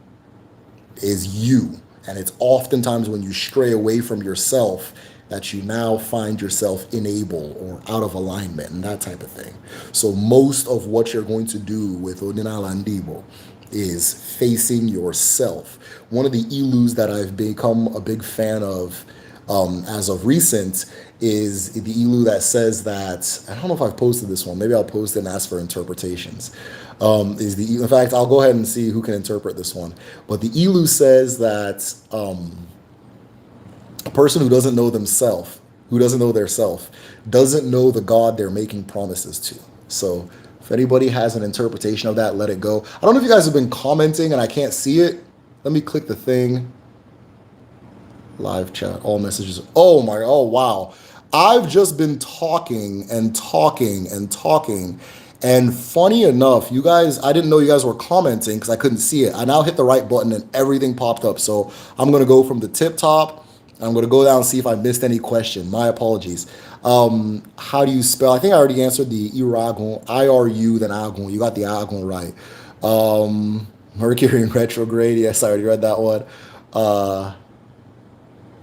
And it's oftentimes when you stray away from yourself that you now find yourself unable or out of alignment and that type of thing. So most of what you're going to do with Odinala and Debo is facing yourself. One of the ilus that I've become a big fan of as of recent is the ilu that says that, I don't know if I've posted this one, maybe I'll post it and ask for interpretations. In fact, I'll go ahead and see who can interpret this one. But the ilu says that a person who doesn't know themselves, who doesn't know their self, doesn't know the God they're making promises to. So if anybody has an interpretation of that, let it go. I don't know if you guys have been commenting and I can't see it. Let me click the thing. Live chat, all messages. Oh wow. I've just been talking and talking and talking. And funny enough, you guys, I didn't know you guys were commenting because I couldn't see it. I now hit the right button and everything popped up. So I'm going to go from the tip top. I'm going to go down and see if I missed any question. My apologies. How do you spell? I think I already answered the Iragon, I-R-U, then Agon. You got the Agon right. Mercury in retrograde. Yes, I already read that one.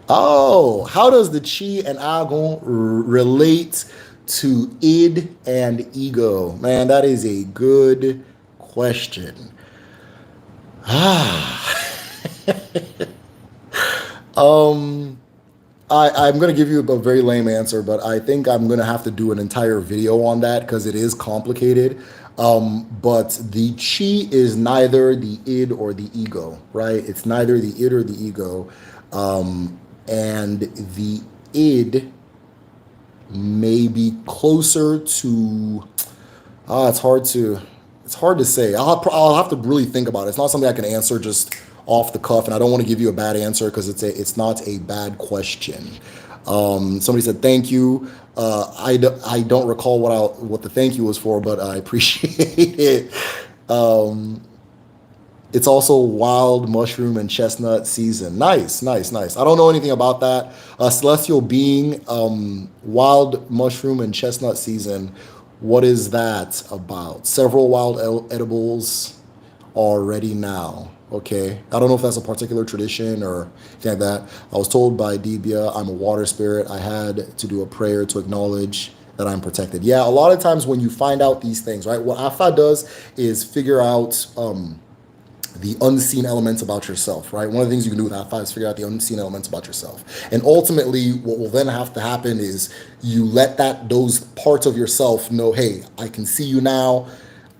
Oh, how does the chi and agon relate to id and ego? Man, that is a good question. I'm going to give you a very lame answer, but I think I'm going to have to do an entire video on that because it is complicated. But the chi is neither the id or the ego, right? It's neither the id or the ego. And the id may be closer to it's hard to say. I'll have to really think about it. It's not something I can answer just off the cuff, and I don't want to give you a bad answer because it's not a bad question. Somebody said thank you. I don't recall what the thank you was for, but I appreciate it. It's also wild mushroom and chestnut season. Nice, nice, nice. I don't know anything about that. Celestial being, wild mushroom and chestnut season. What is that about? Several wild edibles are ready now. Okay. I don't know if that's a particular tradition or anything like that. I was told by Debia I'm a water spirit. I had to do a prayer to acknowledge that I'm protected. Yeah, a lot of times when you find out these things, right? What Afa does is figure out the unseen elements about yourself, right? One of the things you can do with Alpha is figure out the unseen elements about yourself. And ultimately, what will then have to happen is you let those parts of yourself know, hey, I can see you now,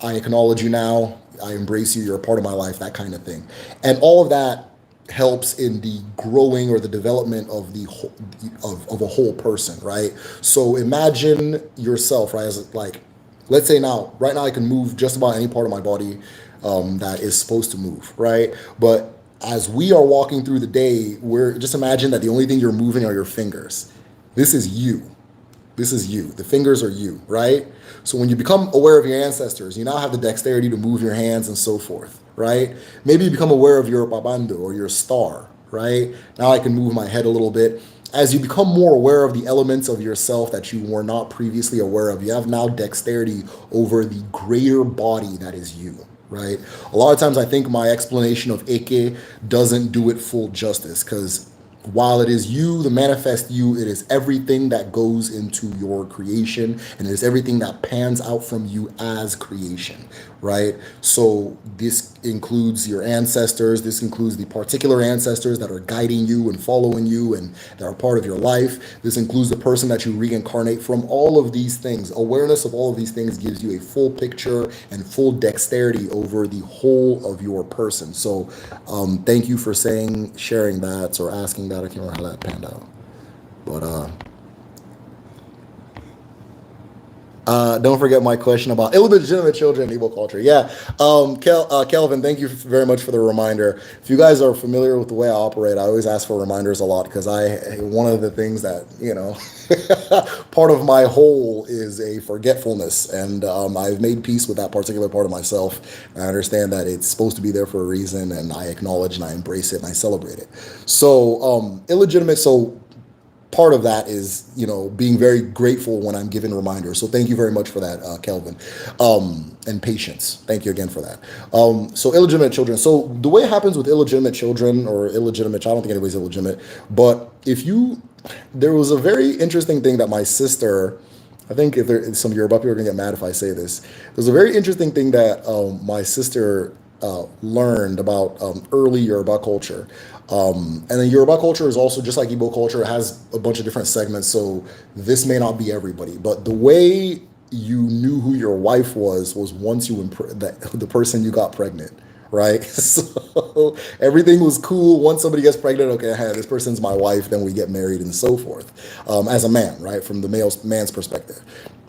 I acknowledge you now, I embrace you, you're a part of my life, that kind of thing. And all of that helps in the growing or the development of the whole, of a whole person, right? So imagine yourself, right, as like, let's say right now I can move just about any part of my body that is supposed to move, right? But as we are walking through the day, we're just imagine that the only thing you're moving are your fingers. This is you. This is you. The fingers are you, right? So when you become aware of your ancestors, you now have the dexterity to move your hands and so forth, right? Maybe you become aware of your babando or your star, right? Now I can move my head a little bit. As you become more aware of the elements of yourself that you were not previously aware of, you have now dexterity over the greater body that is you, right? A lot of times I think my explanation of Eke doesn't do it full justice because while it is you, the manifest you, it is everything that goes into your creation and it is everything that pans out from you as creation, right? So this includes your ancestors, this includes the particular ancestors that are guiding you and following you and that are part of your life. This includes the person that you reincarnate from. All of these things, awareness of all of these things gives you a full picture and full dexterity over the whole of your person. So thank you for sharing that or asking that. I can't remember how that panned out. But don't forget my question about illegitimate children in Igbo culture. Yeah, Kelvin, thank you very much for the reminder. If you guys are familiar with the way I operate, I always ask for reminders a lot because one of the things that, part of my whole is a forgetfulness. And I've made peace with that particular part of myself. I understand that it's supposed to be there for a reason, and I acknowledge and I embrace it and I celebrate it. So, illegitimate, so part of that is being very grateful when I'm given reminders. So thank you very much for that, Kelvin, and patience. Thank you again for that. So illegitimate children. So the way it happens with illegitimate children or illegitimate, I don't think anybody's illegitimate, but there was a very interesting thing that my sister. I think if some Yoruba people are gonna get mad if I say this. There's a very interesting thing that my sister learned about early Yoruba culture. And then Yoruba culture is also just like Igbo culture. It has a bunch of different segments, so this may not be everybody. But the way you knew who your wife was once the person you got pregnant, right? So everything was cool. Once somebody gets pregnant, okay, hey, this person's my wife. Then we get married and so forth. As a man, right, from the man's perspective.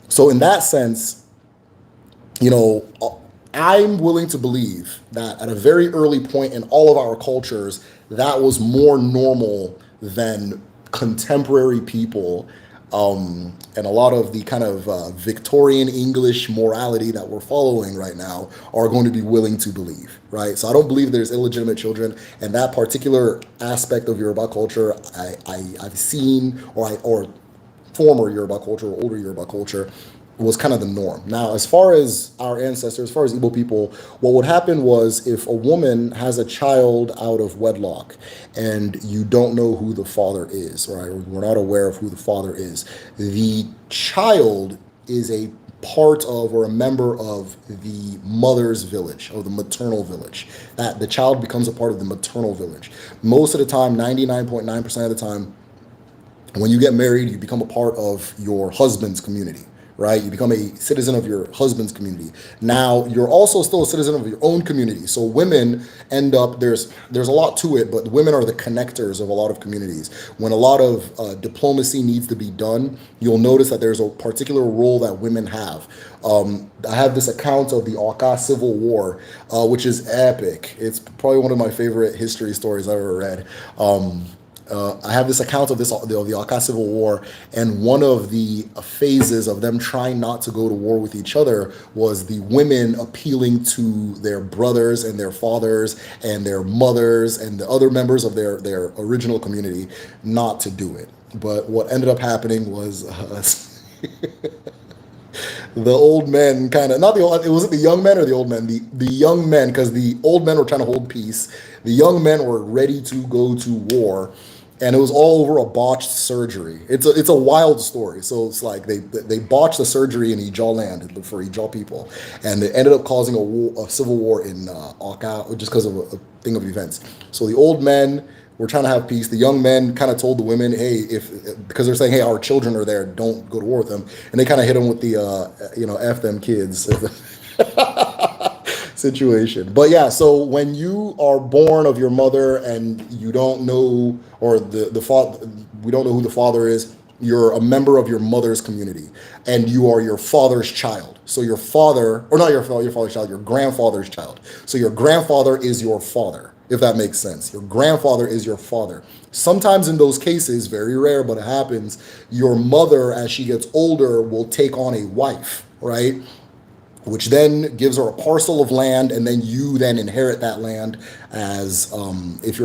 So in that sense, you know, I'm willing to believe that at a very early point in all of our cultures, that was more normal than contemporary people. And a lot of the kind of Victorian English morality that we're following right now are going to be willing to believe, right? So I don't believe there's illegitimate children, and that particular aspect of Yoruba culture, I've seen, or former Yoruba culture, or older Yoruba culture, was kind of the norm. Now, as far as our ancestors, as far as Igbo people, what would happen was if a woman has a child out of wedlock and you don't know who the father is, right, or we're not aware of who the father is, the child is a part of or a member of the mother's village or the maternal village. That the child becomes a part of the maternal village. Most of the time, 99.9% of the time, when you get married, you become a part of your husband's community, right? You become a citizen of your husband's community. Now, you're also still a citizen of your own community. So women end up, there's a lot to it, but women are the connectors of a lot of communities. When a lot of diplomacy needs to be done, you'll notice that there's a particular role that women have. I have this account of the Aka Civil War, which is epic. It's probably one of my favorite history stories I've ever read. I have this account of the Aka Civil War, and one of the phases of them trying not to go to war with each other was the women appealing to their brothers and their fathers and their mothers and the other members of their original community not to do it. But what ended up happening was the old men kind of, not the old, it wasn't the young men or the old men, the young men, because the old men were trying to hold peace. The young men were ready to go to war, and it was all over a botched surgery. It's a wild story. So it's like they botched the surgery in Ijaw land for Ijaw people, and it ended up causing a civil war in Aka just because of a thing of events. So the old men were trying to have peace. The young men kind of told the women, hey, because they're saying, hey, our children are there, don't go to war with them, and they kind of hit them with the F them kids situation. But yeah, so when you are born of your mother and you don't know, or the father, we don't know who the father is, you're a member of your mother's community, and you are your father's child. So your father, or not your father's child, your grandfather's child. So your grandfather is your father, if that makes sense. Your grandfather is your father. Sometimes in those cases, very rare, but it happens, your mother, as she gets older, will take on a wife, right? Which then gives her a parcel of land, and then you then inherit that land as if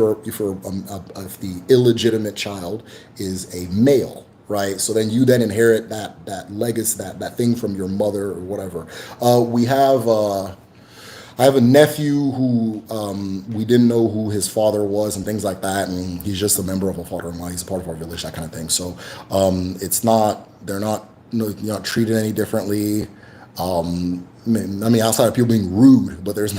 the illegitimate child is a male, right? So then you then inherit that legacy, that thing from your mother or whatever. I have a nephew who we didn't know who his father was and things like that, and he's just a member of a father-in-law. He's a part of our village, that kind of thing. So it's not, they're not, you're not treated any differently. I mean, outside of people being rude, but there's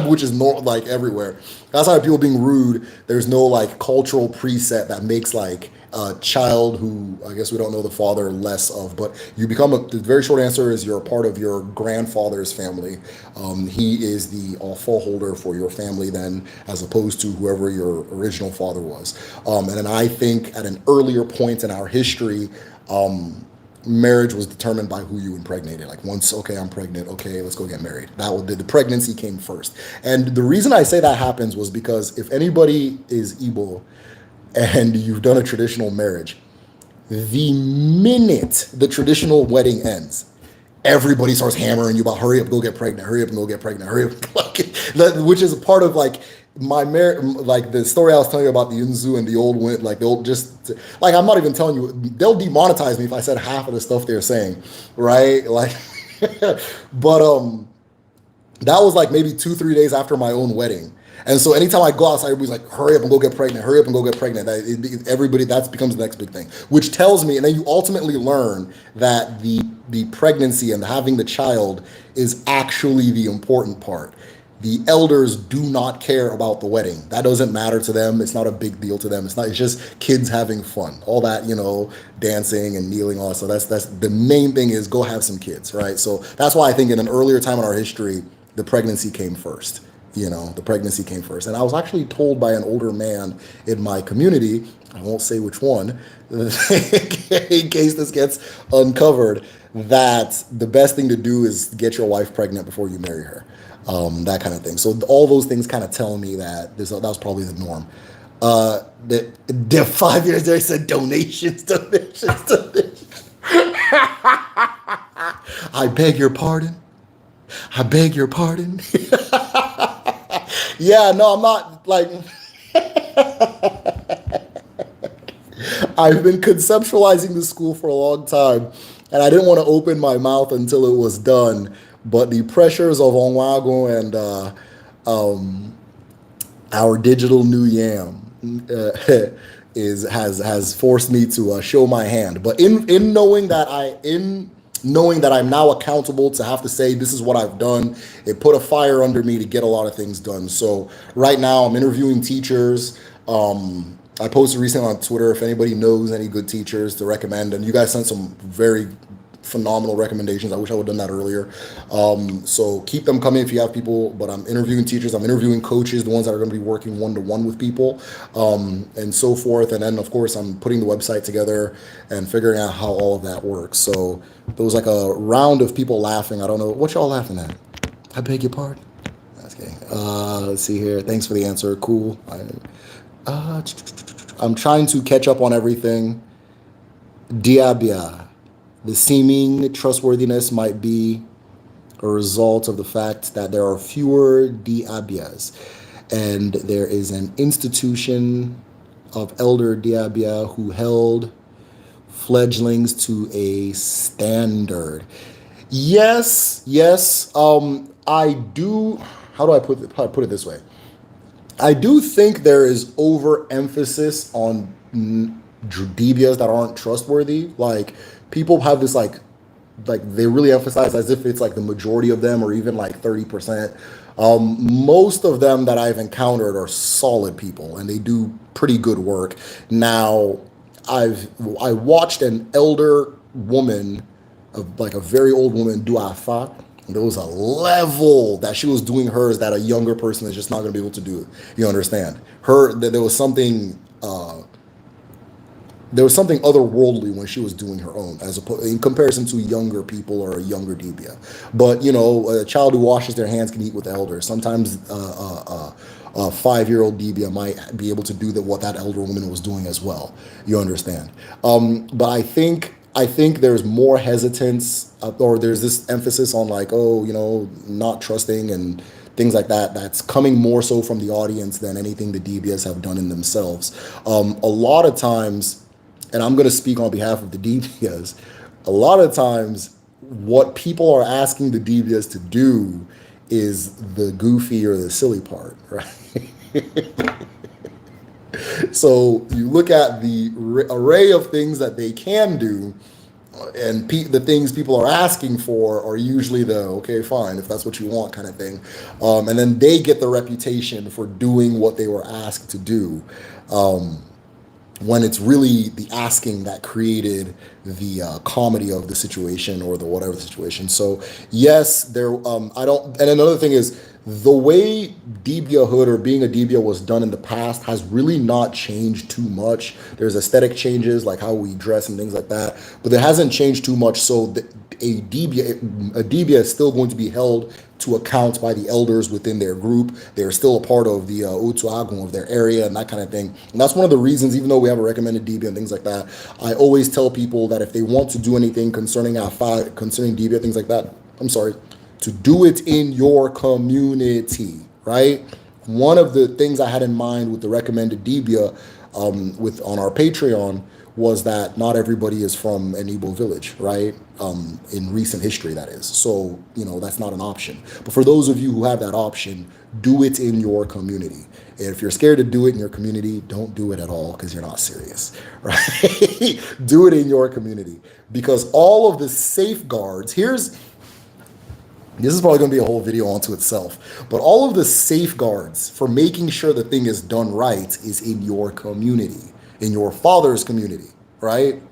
which is not like everywhere. Outside of people being rude, there's no like cultural preset that makes like a child who I guess we don't know the father less of. But you become the very short answer is you're a part of your grandfather's family. He is the full holder for your family then, as opposed to whoever your original father was. And then I think at an earlier point in our history, marriage was determined by who you impregnated. Like once, okay, I'm pregnant, okay, let's go get married. The pregnancy came first. And the reason I say that happens was because if anybody is Igbo and you've done a traditional marriage, the minute the traditional wedding ends, everybody starts hammering you about hurry up, go get pregnant, hurry up and go get pregnant, hurry up, which is a part of like my marriage, like the story I was telling you about the Yunzu and the old wind, like they'll just like, I'm not even telling you, they'll demonetize me if I said half of the stuff they're saying, right? Like, but that was like maybe 2-3 days after my own wedding. And so anytime I go outside, everybody's like, hurry up and go get pregnant, hurry up and go get pregnant. Everybody, that becomes the next big thing, which tells me, and then you ultimately learn that the pregnancy and having the child is actually the important part. The elders do not care about the wedding. That doesn't matter to them. It's not a big deal to them. It's just kids having fun. All that, dancing and kneeling, all that. So that's the main thing is go have some kids, right? So that's why I think in an earlier time in our history, the pregnancy came first. The pregnancy came first. And I was actually told by an older man in my community, I won't say which one, in case this gets uncovered, that the best thing to do is get your wife pregnant before you marry her. That kind of thing. So all those things kind of tell me that that was probably the norm. The 5 years there said donations. I beg your pardon. I beg your pardon. Yeah, no, I'm not like. I've been conceptualizing this school for a long time, and I didn't want to open my mouth until it was done. But the pressures of Onwago and our digital new yam is has forced me to show my hand. But in knowing that I'm now accountable to have to say this is what I've done, it put a fire under me to get a lot of things done. So right now I'm interviewing teachers. I posted recently on Twitter if anybody knows any good teachers to recommend, and you guys sent some very phenomenal recommendations. I wish I would have done that earlier. So keep them coming if you have people. But I'm interviewing teachers, I'm interviewing coaches, the ones that are going to be working one-to-one with people, and so forth. And then of course I'm putting the website together and figuring out how all of that works. So there was like a round of people laughing. I don't know what y'all laughing at. I beg your pardon. Okay. Let's see here. Thanks for the answer. Cool. I'm trying to catch up on everything. Diabia. The seeming trustworthiness might be a result of the fact that there are fewer diabias, and there is an institution of elder diabia who held fledglings to a standard. Yes, yes. I do. How do I put it this way? I do think there is overemphasis on DBAs that aren't trustworthy. Like people have this like they really emphasize as if it's like the majority of them or even like 30%. Most of them that I've encountered are solid people and they do pretty good work. Now, I watched an elder woman, like a very old woman, do afa. There was a level that she was doing hers that a younger person is just not going to be able to do. You understand? There was something. There was something otherworldly when she was doing her own, as opposed in comparison to younger people or a younger debia. But you know, a child who washes their hands can eat with the elders. Sometimes a 5-year-old debia might be able to do what that elder woman was doing as well. You understand? But I think there's more hesitance, or there's this emphasis on like, oh, you know, not trusting and things like that. That's coming more so from the audience than anything the DBS have done in themselves. A lot of times, and I'm going to speak on behalf of the DBS, a lot of times what people are asking the DBS to do is the goofy or the silly part, right? So you look at the array of things that they can do, and the things people are asking for are usually the okay, fine, if that's what you want kind of thing. And then they get the reputation for doing what they were asked to do. When it's really the asking that created the comedy of the situation or the whatever the situation. So yes, there. I don't. And another thing is the way Debia hood or being a Debia was done in the past has really not changed too much. There's aesthetic changes like how we dress and things like that, but it hasn't changed too much. So a Debia is still going to be held to account by the elders within their group. They're still a part of the Utuagun of their area and that kind of thing. And that's one of the reasons, even though we have a recommended DB and things like that, I always tell people that if they want to do anything concerning concerning DB, things like that, I'm sorry, to do it in your community, right? One of the things I had in mind with the recommended DBA on our Patreon was that not everybody is from an Igbo village, right? In recent history, that is. So, you know, that's not an option. But for those of you who have that option, do it in your community. And if you're scared to do it in your community, don't do it at all because you're not serious, right? Do it in your community because all of the safeguards, this is probably going to be a whole video onto itself, but all of the safeguards for making sure the thing is done right is in your community, in your father's community, right?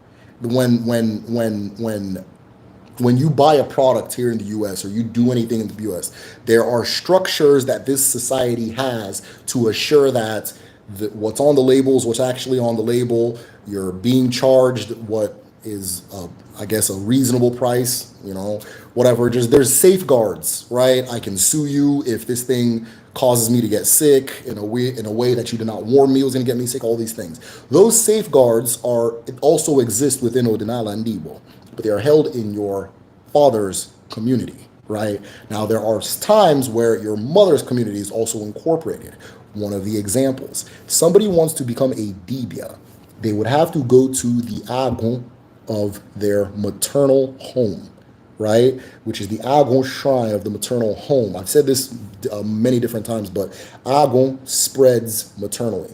When you buy a product here in the US or you do anything in the US, there are structures that this society has to assure that what's on the label is what's actually on the label. You're being charged what is, I guess, a reasonable price, you know, whatever. Just there's safeguards, right? I can sue you if this thing causes me to get sick in a way that you did not warn me was going to get me sick. All these things. Those safeguards also exist within Odinala and Igbo, but they are held in your father's community, right? Now there are times where your mother's community is also incorporated. One of the examples: somebody wants to become a dibia, they would have to go to the Agon of their maternal home, right? Which is the Agon shrine of the maternal home. I've said this many different times, but Agon spreads maternally.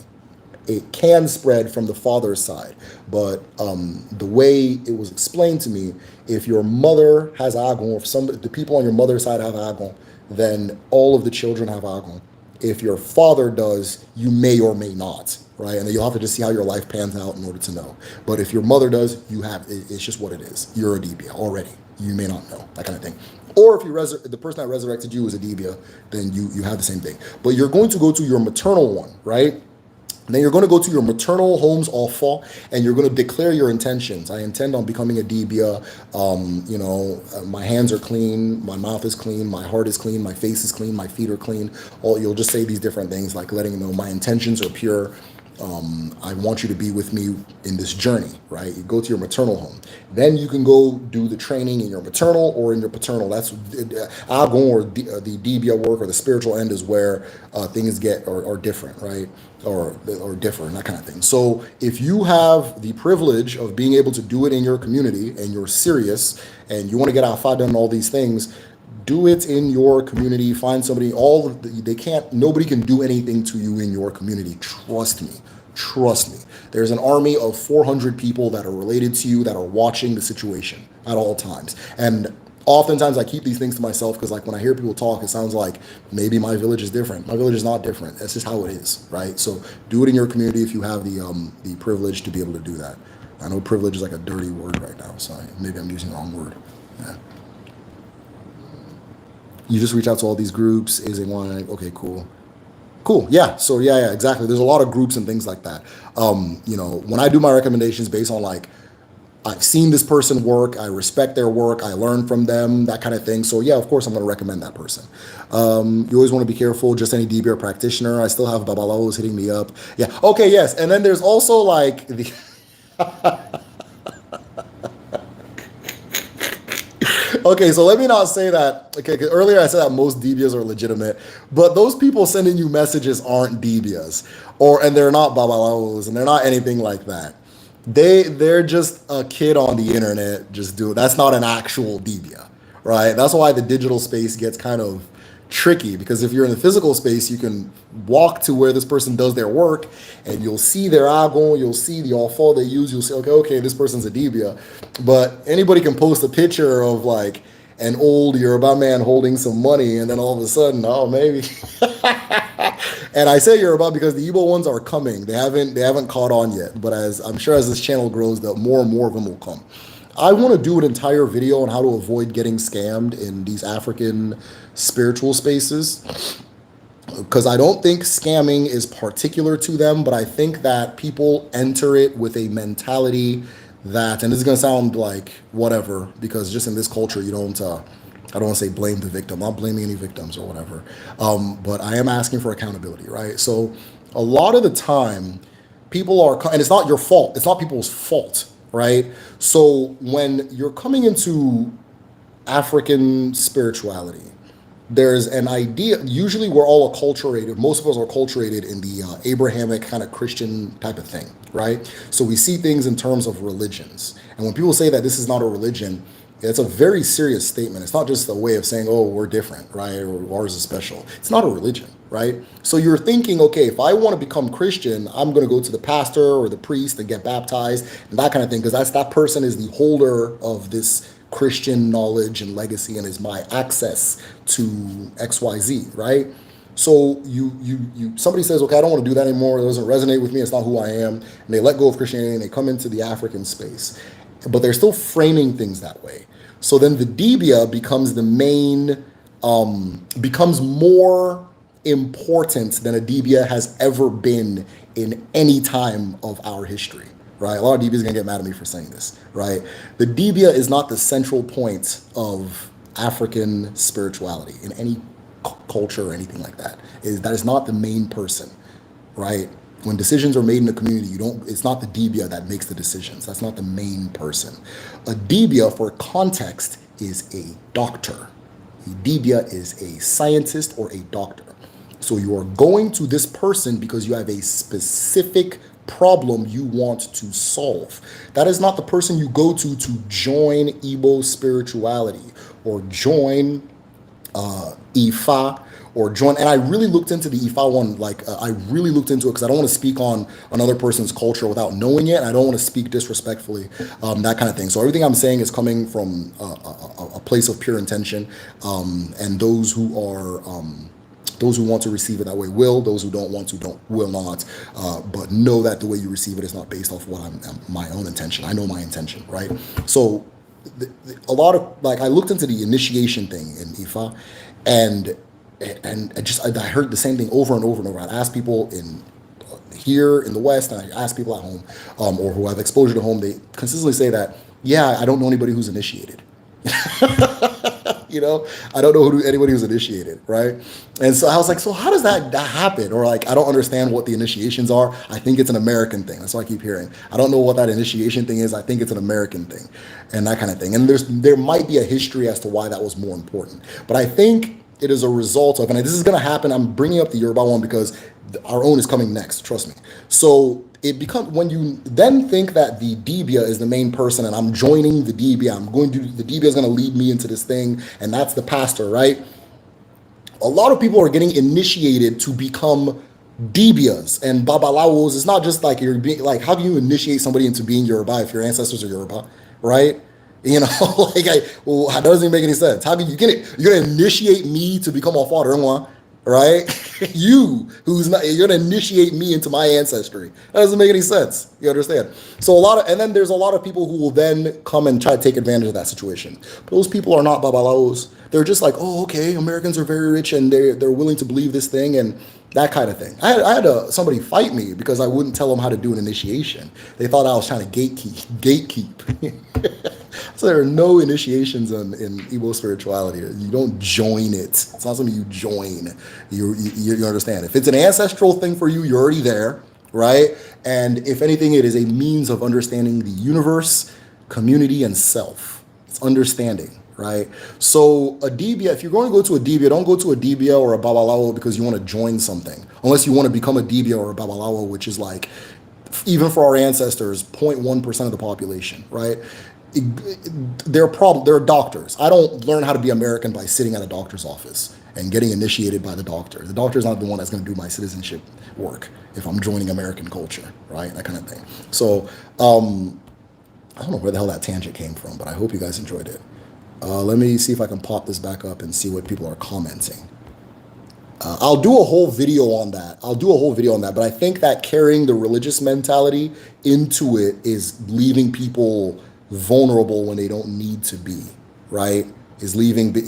It can spread from the father's side, but the way it was explained to me, if your mother has Agon, or if the people on your mother's side have Agon, then all of the children have Agon. If your father does, you may or may not, right? And then you'll have to just see how your life pans out in order to know. But if your mother does, you have, it's just what it is. You're a Dibia already. You may not know, that kind of thing. Or if the person that resurrected you is a Dibia, then you have the same thing. But you're going to go to your maternal one, right? And then you're going to go to your maternal home's Alpha, and you're going to declare your intentions. I intend on becoming a Dibia. My hands are clean, my mouth is clean, my heart is clean, my face is clean, my feet are clean. You'll just say these different things, like letting them know my intentions are pure. I want you to be with me in this journey, right? You go to your maternal home. Then you can go do the training in your maternal or in your paternal. That's Agon, or the Dibia work, or the spiritual end, is where things get are different, right? Or differ, and that kind of thing. So if you have the privilege of being able to do it in your community, and you're serious and you want to get Alpha done and all these things, do it in your community. Find somebody. Nobody can do anything to you in your community. Trust me. Trust me. There's an army of 400 people that are related to you, that are watching the situation at all times. And oftentimes I keep these things to myself, because like when I hear people talk, it sounds like maybe my village is different. My village is not different. That's just how it is, right? So do it in your community if you have the privilege to be able to do that. I know privilege is like a dirty word right now, so maybe I'm using the wrong word. Yeah. You just reach out to all these groups. Is it one? Okay, cool. Cool. Yeah. So yeah, exactly. There's a lot of groups and things like that. When I do my recommendations based on like, I've seen this person work, I respect their work, I learn from them, that kind of thing. So yeah, of course I'm going to recommend that person. You always want to be careful. Just any DBR practitioner. I still have Babalawos hitting me up. Yeah. Okay. Yes. And then there's also like the Okay, so let me not say that. Okay, 'cause earlier I said that most DBAs are legitimate, but those people sending you messages aren't DBAs, and they're not babalaos, and they're not anything like that. They're just a kid on the internet just doing. That's not an actual DBA, right? That's why the digital space gets kind of tricky, because if you're in the physical space, you can walk to where this person does their work, and you'll see their agon, you'll see the all they use, you'll say, okay, this person's a Dibia. But anybody can post a picture of like an old Yoruba man holding some money, and then all of a sudden, oh, maybe. And I say Yoruba because the Igbo ones are coming. They haven't caught on yet, but as I'm sure as this channel grows, that more and more of them will come. I want to do an entire video on how to avoid getting scammed in these African spiritual spaces, because I don't think scamming is particular to them, but I think that people enter it with a mentality that, and this is going to sound like whatever, because just in this culture, I don't want to say blame the victim. I'm not blaming any victims or whatever, but I am asking for accountability, right? So a lot of the time, people are, and it's not your fault. It's not people's fault, right? So when you're coming into African spirituality, there's an idea. Usually we're all acculturated. Most of us are acculturated in the Abrahamic kind of Christian type of thing, right? So we see things in terms of religions. And when people say that this is not a religion, it's a very serious statement. It's not just a way of saying, oh, we're different, right? Or ours is special. It's not a religion, right? So you're thinking, okay, if I want to become Christian, I'm going to go to the pastor or the priest and get baptized and that kind of thing, because that person is the holder of this Christian knowledge and legacy and is my access to XYZ, right? So somebody says, okay, I don't want to do that anymore. It doesn't resonate with me. It's not who I am. And they let go of Christianity and they come into the African space, but they're still framing things that way. So then the Dibia becomes the main, becomes more important than a Dibia has ever been in any time of our history, right? A lot of Dibias are gonna get mad at me for saying this, right? The Dibia is not the central point of African spirituality in any culture or anything like that. That is not the main person, right? When decisions are made in the community, it's not the Dibia that makes the decisions. That's not the main person. A Dibia, for context, is a doctor. A Dibia is a scientist or a doctor. So you are going to this person because you have a specific problem you want to solve. That is not the person you go to join Igbo spirituality or join Ifa or join. And I really looked into the Ifa one. Like I really looked into it because I don't want to speak on another person's culture without knowing it. And I don't want to speak disrespectfully, that kind of thing. So everything I'm saying is coming from a place of pure intention. And those who want to receive it that way will. Those who don't want to will not. But know that the way you receive it is not based off what my own intention. I know my intention, right? So a lot of, like, I looked into the initiation thing in Ifa, and I heard the same thing over and over and over. I asked people in here in the West, and I asked people at home, or who have exposure to home. They consistently say that, yeah, I don't know anybody who's initiated. I don't know anybody who's initiated, right? And so I was like, so how does that happen? Or like, I don't understand what the initiations are. I think it's an American thing. That's what I keep hearing. I don't know what that initiation thing is. I think it's an American thing, and that kind of thing. And there might be a history as to why that was more important. But I think it is a result of, and this is going to happen. I'm bringing up the Yoruba one because our own is coming next. Trust me. So it becomes, when you then think that the Dibia is the main person and I'm joining the Dibia, the Dibia is going to lead me into this thing, and that's the pastor, right? A lot of people are getting initiated to become Dibias and Babalawos. It's not just like you're being like, how can you initiate somebody into being Yoruba if your ancestors are Yoruba, right? Like, well, that doesn't even make any sense. How can you get it? You're going to initiate me to become a father, right? You're going to initiate me into my ancestry. That doesn't make any sense. You understand? So and then there's a lot of people who will then come and try to take advantage of that situation. But those people are not Babalaos. They're just like, oh, okay, Americans are very rich and they're willing to believe this thing and that kind of thing. I had somebody fight me because I wouldn't tell them how to do an initiation. They thought I was trying to gatekeep. So there are no initiations in Igbo spirituality. You don't join it. It's not something you join. You understand. If it's an ancestral thing for you, you're already there, right? And if anything, it is a means of understanding the universe, community, and self. It's understanding, right? So a Dibia, if you're going to go to a Dibia, don't go to a Dibia or a Babalawo because you want to join something. Unless you want to become a Dibia or a Babalawo, which is like, even for our ancestors, 0.1% of the population, right? They're doctors. I don't learn how to be American by sitting at a doctor's office and getting initiated by the doctor. The doctor's not the one that's going to do my citizenship work if I'm joining American culture, right? That kind of thing. So I don't know where the hell that tangent came from, but I hope you guys enjoyed it. Let me see if I can pop this back up and see what people are commenting. I'll do a whole video on that. But I think that carrying the religious mentality into it is leaving people vulnerable when they don't need to be, right? Is leaving the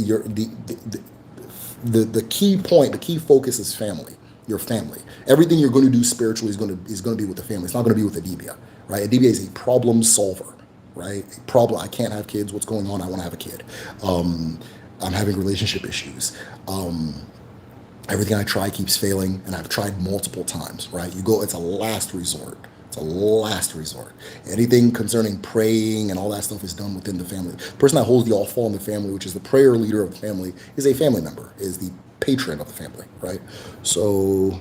key point, the key focus is family, your family. Everything you're going to do spiritually is going to be with the family. It's not going to be with a Dibia, right? A Dibia is a problem solver, right? A problem. I can't have kids. What's going on? I want to have a kid. I'm having relationship issues. Everything I try keeps failing, and I've tried multiple times, right? It's a last resort. It's a last resort. Anything concerning praying and all that stuff is done within the family. The person that holds the all-fall in the family, which is the prayer leader of the family, is a family member, is the patron of the family, right? So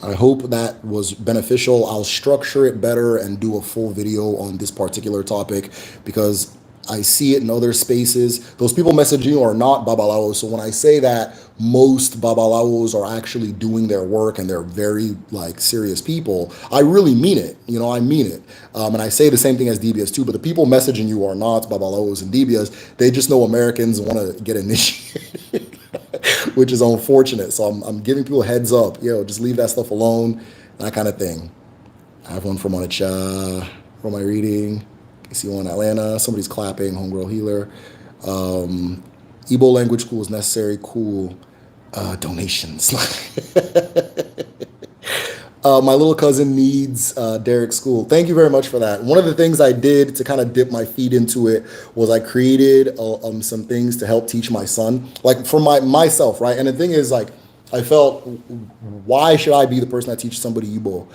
I hope that was beneficial. I'll structure it better and do a full video on this particular topic because I see it in other spaces. Those people messaging you are not Babalawos. So when I say that most Babalawos are actually doing their work and they're very serious people, I really mean it. I mean it. And I say the same thing as Dibias too, but the people messaging you are not Babalawos and Dibias. They just know Americans want to get initiated, which is unfortunate. So I'm giving people a heads up. Just leave that stuff alone, that kind of thing. I have one from Onicha for my reading. You see one in Atlanta, somebody's clapping, homegirl healer. Igbo language school is necessary, cool. Donations. My little cousin needs Derek's school. Thank you very much for that. One of the things I did to kind of dip my feet into it was I created some things to help teach my son, for myself, right? And the thing is, I felt, why should I be the person that teaches somebody Igbo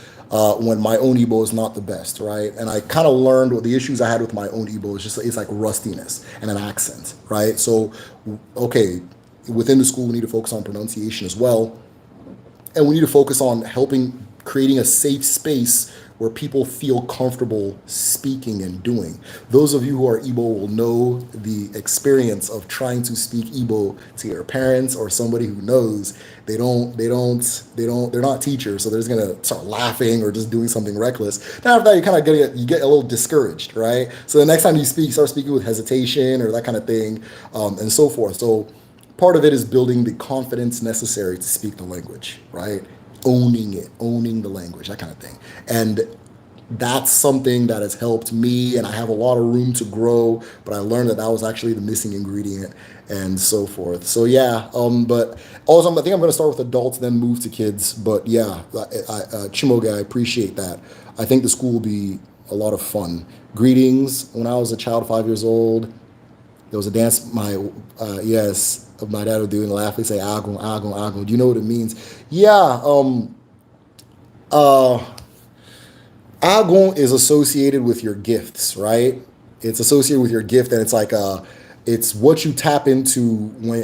when my own Igbo is not the best, right? And I kind of learned what the issues I had with my own Igbo is it's like rustiness and an accent, right? So, okay, within the school, we need to focus on pronunciation as well. And we need to focus on helping creating a safe space where people feel comfortable speaking and doing. Those of you who are Igbo will know the experience of trying to speak Igbo to your parents or somebody who knows. They're not teachers, so they're just gonna start laughing or just doing something reckless. Then after that, you get a little discouraged, right? So the next time you speak, start speaking with hesitation or that kind of thing, and so forth. So part of it is building the confidence necessary to speak the language, right? Owning it, owning the language, that kind of thing. And that's something that has helped me, and I have a lot of room to grow, but I learned that that was actually the missing ingredient and so forth. So yeah, but also I think I'm going to start with adults, then move to kids. But yeah, Chimoge, I appreciate that. I think the school will be a lot of fun. Greetings. When I was a child, 5 years old, there was a dance yes, of my dad would do and laugh. They say agon, agon, agon. Do you know what it means? Yeah. Uh, Agon is associated with your gifts, right? It's associated with your gift, and it's like it's what you tap into when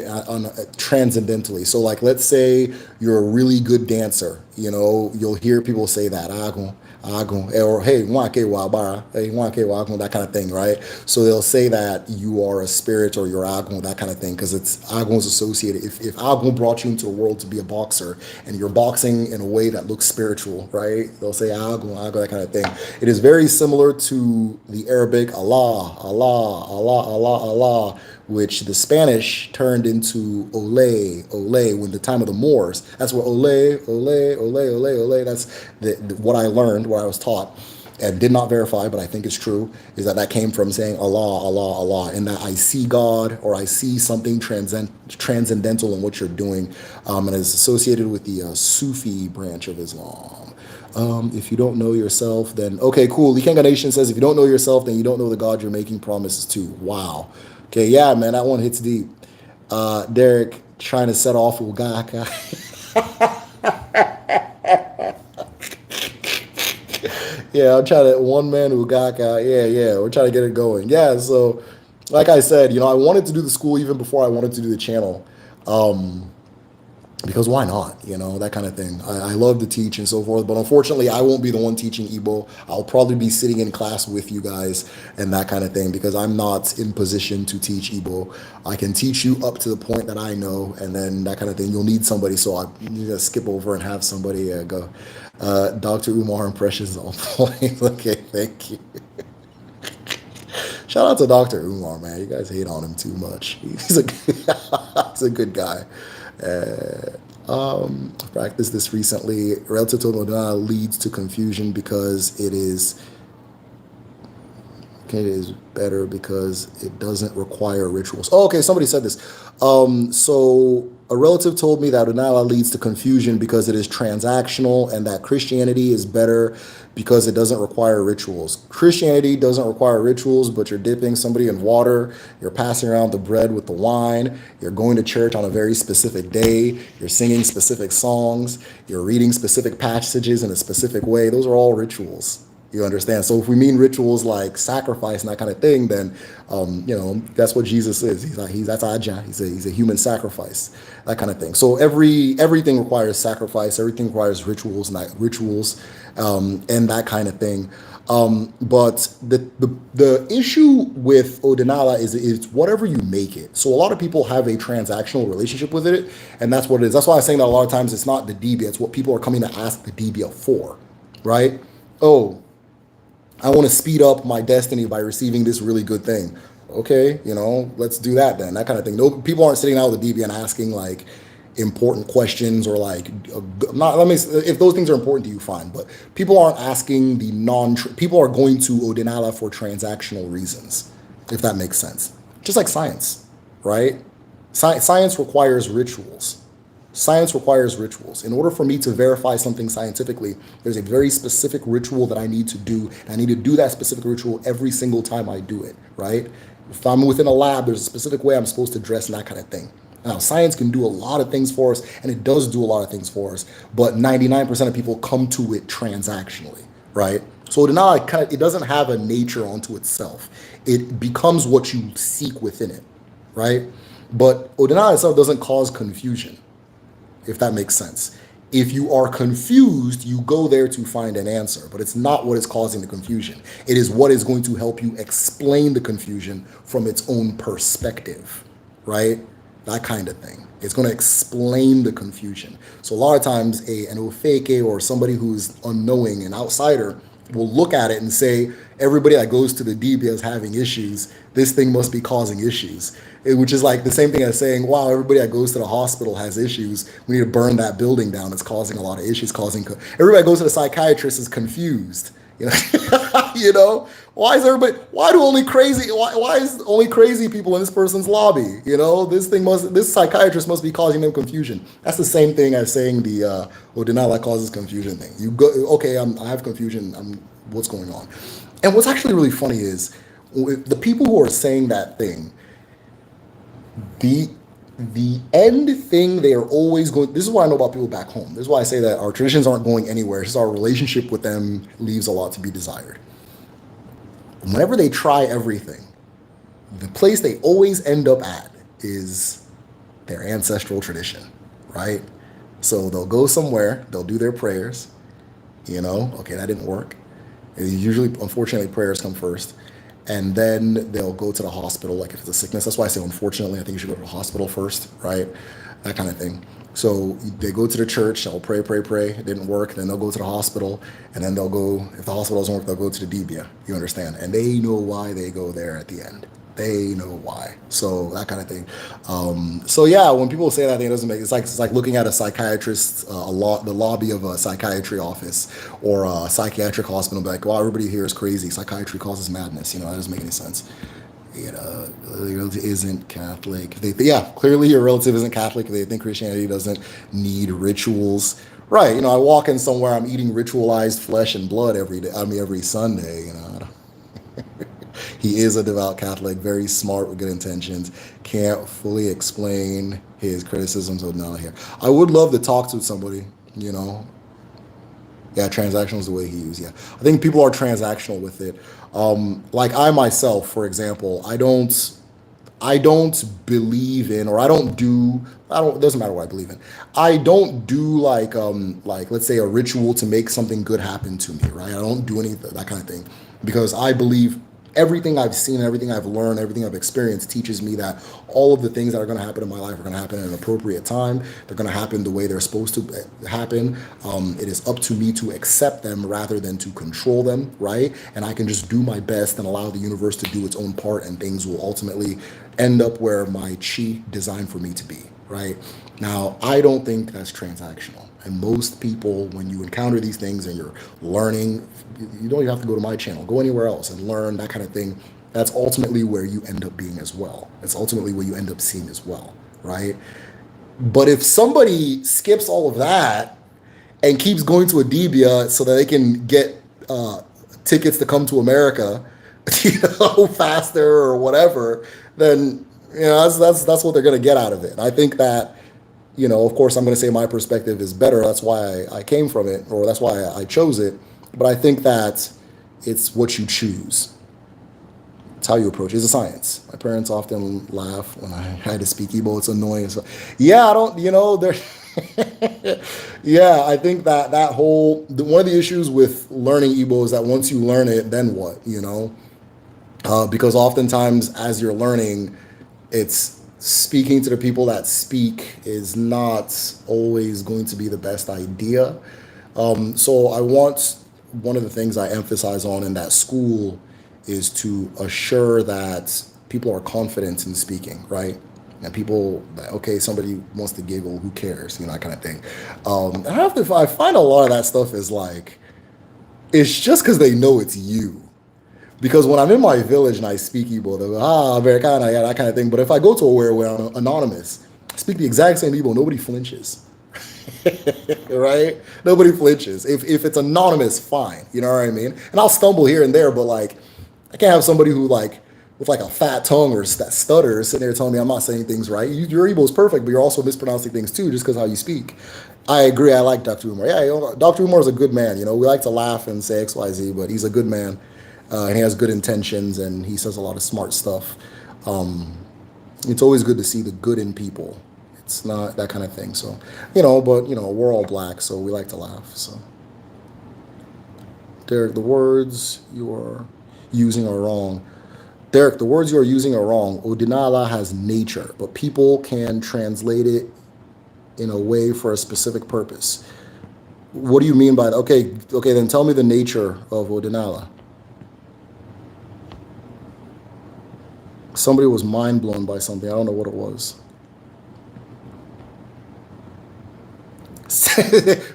transcendentally. So, like, let's say you're a really good dancer. You'll hear people say that Agon, Agon, or hey, Nwake Wabara, hey, Nwake Wagon, that kind of thing, right? So they'll say that you are a spirit or you're Agon, that kind of thing, because it's Agon's associated. If Agon brought you into the world to be a boxer and you're boxing in a way that looks spiritual, right? They'll say Agon, Agon, that kind of thing. It is very similar to the Arabic Allah, Allah, Allah, Allah, Allah, which the Spanish turned into ole, ole, when the time of the Moors. That's what ole, ole, ole, ole, ole. That's what I learned, what I was taught, and did not verify, but I think it's true, is that came from saying Allah, Allah, Allah, and that I see God or I see something transcendental in what you're doing, and is associated with the Sufi branch of Islam. If you don't know yourself, then okay, cool. Ikenga Nation says if you don't know yourself, then you don't know the God you're making promises to. Wow. Okay, yeah, man, that one hits deep. Derek trying to set off Ugaka. Yeah, I'm trying to one man Ugaka. Yeah, we're trying to get it going. Yeah, so like I said, I wanted to do the school even before I wanted to do the channel. Because why not? That kind of thing. I love to teach and so forth, but unfortunately, I won't be the one teaching Igbo. I'll probably be sitting in class with you guys and that kind of thing because I'm not in position to teach Igbo. I can teach you up to the point that I know, and then that kind of thing. You'll need somebody, so I need to skip over and have somebody go. Dr. Umar impressions on point. Okay, thank you. Shout out to Dr. Umar, man. You guys hate on him too much. He's a good guy. I've practiced this recently. Relative to Modana leads to confusion because it is better because it doesn't require rituals. Oh, okay, somebody said this. So a relative told me that Unala leads to confusion because it is transactional and that Christianity is better because it doesn't require rituals. Christianity doesn't require rituals, but you're dipping somebody in water, you're passing around the bread with the wine, you're going to church on a very specific day, you're singing specific songs, you're reading specific passages in a specific way. Those are all rituals. You understand? So if we mean rituals like sacrifice and that kind of thing, then that's what Jesus is. That's Aja. He's a human sacrifice, that kind of thing. So everything requires sacrifice. Everything requires rituals and that kind of thing. But the issue with Odinala is it's whatever you make it. So a lot of people have a transactional relationship with it, and that's what it is. That's why I'm saying that a lot of times it's not the Dibia. It's what people are coming to ask the Dibia for, right? Oh, I want to speed up my destiny by receiving this really good thing. Okay, let's do that then. That kind of thing. No, people aren't sitting out with the DB and asking like important questions or like not. Let me. If those things are important to you, fine. But people aren't asking the non. People are going to Odinala for transactional reasons, if that makes sense. Just like science, right? Science requires rituals. Science requires rituals. In order for me to verify something scientifically, there's a very specific ritual that I need to do. And I need to do that specific ritual every single time I do it, right? If I'm within a lab, there's a specific way I'm supposed to dress and that kind of thing. Now, science can do a lot of things for us, and it does do a lot of things for us, but 99% of people come to it transactionally, right? So now it doesn't have a nature unto itself. It becomes what you seek within it, right? But Odinala itself doesn't cause confusion, if that makes sense. If you are confused, you go there to find an answer, but it's not what is causing the confusion. It is what is going to help you explain the confusion from its own perspective, right? That kind of thing. It's going to explain the confusion. So a lot of times an ofeke or somebody who's unknowing, an outsider, will look at it and say, everybody that goes to the DB is having issues. This thing must be causing issues. Which is like the same thing as saying, wow, everybody that goes to the hospital has issues. We need to burn that building down. It's causing a lot of issues. Everybody that goes to the psychiatrist is confused. You know, you know, why is everybody? Why do only crazy? Why is only crazy people in this person's lobby? You know, this psychiatrist must be causing them confusion. That's the same thing as saying denial that causes confusion thing. You go, okay, I have confusion. What's going on? And what's actually really funny is the people who are saying that thing, the end thing they are always going. This is what I know about people back home. This is why I say that our traditions aren't going anywhere. It's just our relationship with them leaves a lot to be desired. Whenever they try everything, the place they always end up at is their ancestral tradition, right? So they'll go somewhere, they'll do their prayers, okay, that didn't work. And usually, unfortunately, prayers come first. And then they'll go to the hospital, like if it's a sickness. That's why I say, unfortunately, I think you should go to the hospital first, right? That kind of thing. So they go to the church, they'll pray. It didn't work. Then they'll go to the hospital, and then they'll go, if the hospital doesn't work, they'll go to the dibia. You understand? And they know why they go there at the end. They know why. So that kind of thing. So yeah, when people say that thing, it doesn't make it's like looking at a psychiatrist, the lobby of a psychiatry office or a psychiatric hospital, and be like, well, everybody here is crazy. Psychiatry causes madness. That doesn't make any sense. Your relative isn't Catholic. Clearly your relative isn't Catholic. They think Christianity doesn't need rituals. Right. I walk in somewhere, I'm eating ritualized flesh and blood every day. Every Sunday. He is a devout Catholic, very smart with good intentions. Can't fully explain his criticisms of Nala here. I would love to talk to somebody, Yeah, transactional is the way he used. Yeah, I think people are transactional with it. Like I myself, for example, I don't believe in, or I don't do. It doesn't matter what I believe in. I don't do like let's say a ritual to make something good happen to me, right? I don't do any of that kind of thing because I believe everything I've seen, everything I've learned, everything I've experienced teaches me that all of the things that are going to happen in my life are going to happen at an appropriate time. They're going to happen the way they're supposed to happen. It is up to me to accept them rather than to control them, right? And I can just do my best and allow the universe to do its own part, and things will ultimately end up where my chi designed for me to be, right? Now, I don't think that's transactional. And most people, when you encounter these things and you're learning, you don't even have to go to my channel. Go anywhere else and learn that kind of thing. That's ultimately where you end up being as well. It's ultimately where you end up seeing as well, right? But if somebody skips all of that and keeps going to a dibia so that they can get tickets to come to America, faster or whatever, then that's what they're going to get out of it. And I think that. Of course, I'm going to say my perspective is better. That's why I came from it, or that's why I chose it. But I think that it's what you choose. It's how you approach it. It's a science. My parents often laugh when I had to speak Igbo. It's annoying. So, yeah, I don't, yeah, I think that one of the issues with learning Igbo is that once you learn it, then what, because oftentimes as you're learning, it's speaking to the people that speak is not always going to be the best idea. So one of the things I emphasize on in that school is to assure that people are confident in speaking, right? And people, okay, somebody wants to giggle, who cares? That kind of thing. And I find a lot of that stuff is like, it's just because they know it's you. Because when I'm in my village and I speak Igbo, they'll go, Americana, yeah, that kind of thing. But if I go to where I'm anonymous, speak the exact same Igbo, nobody flinches. Right? Nobody flinches. If it's anonymous, fine. You know what I mean? And I'll stumble here and there, but I can't have somebody who with a fat tongue or that stutters sitting there telling me I'm not saying things right. Your Igbo is perfect, but you're also mispronouncing things too, just because how you speak. I agree. I like Dr. Umar. Yeah, Dr. Umar is a good man. We like to laugh and say XYZ, but he's a good man. And he has good intentions, and he says a lot of smart stuff. It's always good to see the good in people. It's not that kind of thing. So, but we're all black, so we like to laugh. So, Derek, the words you are using are wrong. Derek, the words you are using are wrong. Odinala has nature, but people can translate it in a way for a specific purpose. What do you mean by that? Okay, okay, then tell me the nature of Odinala. Somebody was mind blown by something. I don't know what it was.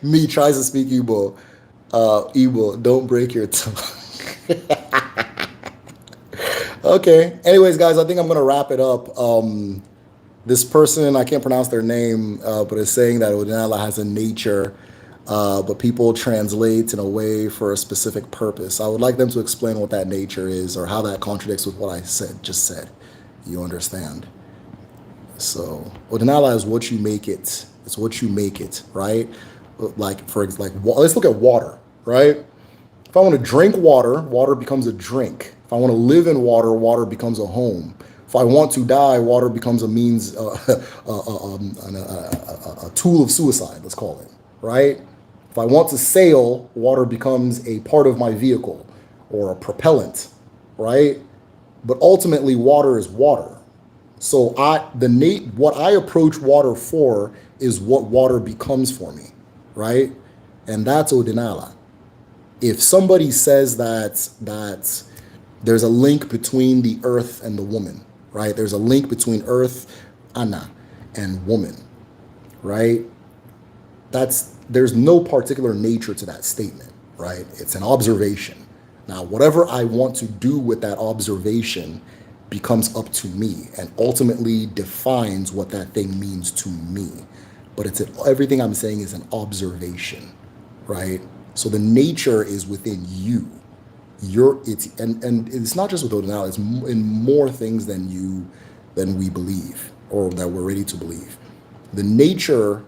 Me tries to speak Igbo. Igbo, don't break your tongue. Okay. Anyways, guys, I think I'm gonna wrap it up. This person, I can't pronounce their name, but is saying that Odinala has a nature, but people translate in a way for a specific purpose. I would like them to explain what that nature is or how that contradicts with what I just said. You understand? So Odinala is what you make it. It's what you make it, right? Let's look at water, right? If I want to drink water, water becomes a drink. If I want to live in water, water becomes a home. If I want to die, water becomes a means, a tool of suicide, let's call it, right? If I want to sail, water becomes a part of my vehicle or a propellant, right? But ultimately, water is water. So what I approach water for is what water becomes for me, right? And that's Odinala. If somebody says that there's a link between the earth and the woman, right? There's a link between earth, Ana, and woman, right? There's no particular nature to that statement, right? It's an observation. Now, whatever I want to do with that observation becomes up to me and ultimately defines what that thing means to me. But everything I'm saying is an observation, right? So the nature is within you. And it's not just with Odinala, it's in more things than we believe or that we're ready to believe. The nature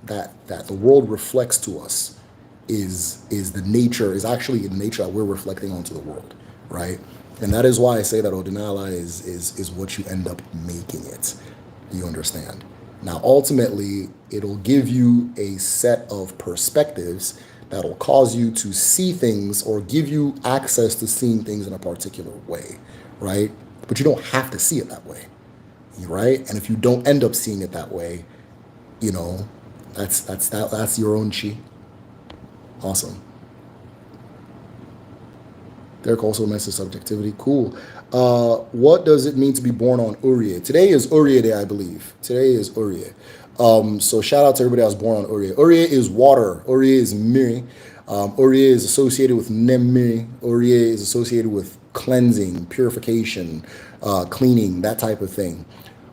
that the world reflects to us is actually the nature that we're reflecting onto the world, right? And that is why I say that Odinala is what you end up making it. You understand? Now, ultimately, it'll give you a set of perspectives that'll cause you to see things or give you access to seeing things in a particular way, right? But you don't have to see it that way, right? And if you don't end up seeing it that way, that's your own chi. Awesome. Derek also mentions subjectivity. Cool. What does it mean to be born on Uriye? Today is Uriye Day, I believe. Today is Uriye. So shout out to everybody that was born on Uriye. Uriye is water. Uriye is miri. Uriye is associated with nemiri. Uriye is associated with cleansing, purification, cleaning, that type of thing.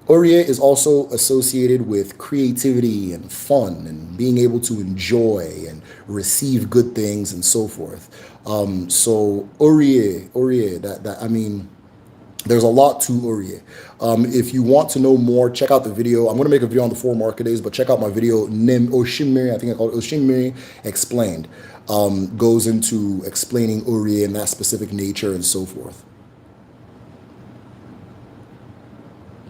Uriye is also associated with creativity and fun and being able to enjoy and receive good things and so forth. So Uriye, there's a lot to Uriye. If you want to know more, check out the video. I'm going to make a video on the 4 market days, but check out my video, Oshimiri, I think I called it Oshimiri Explained. Goes into explaining Uriye and that specific nature and so forth.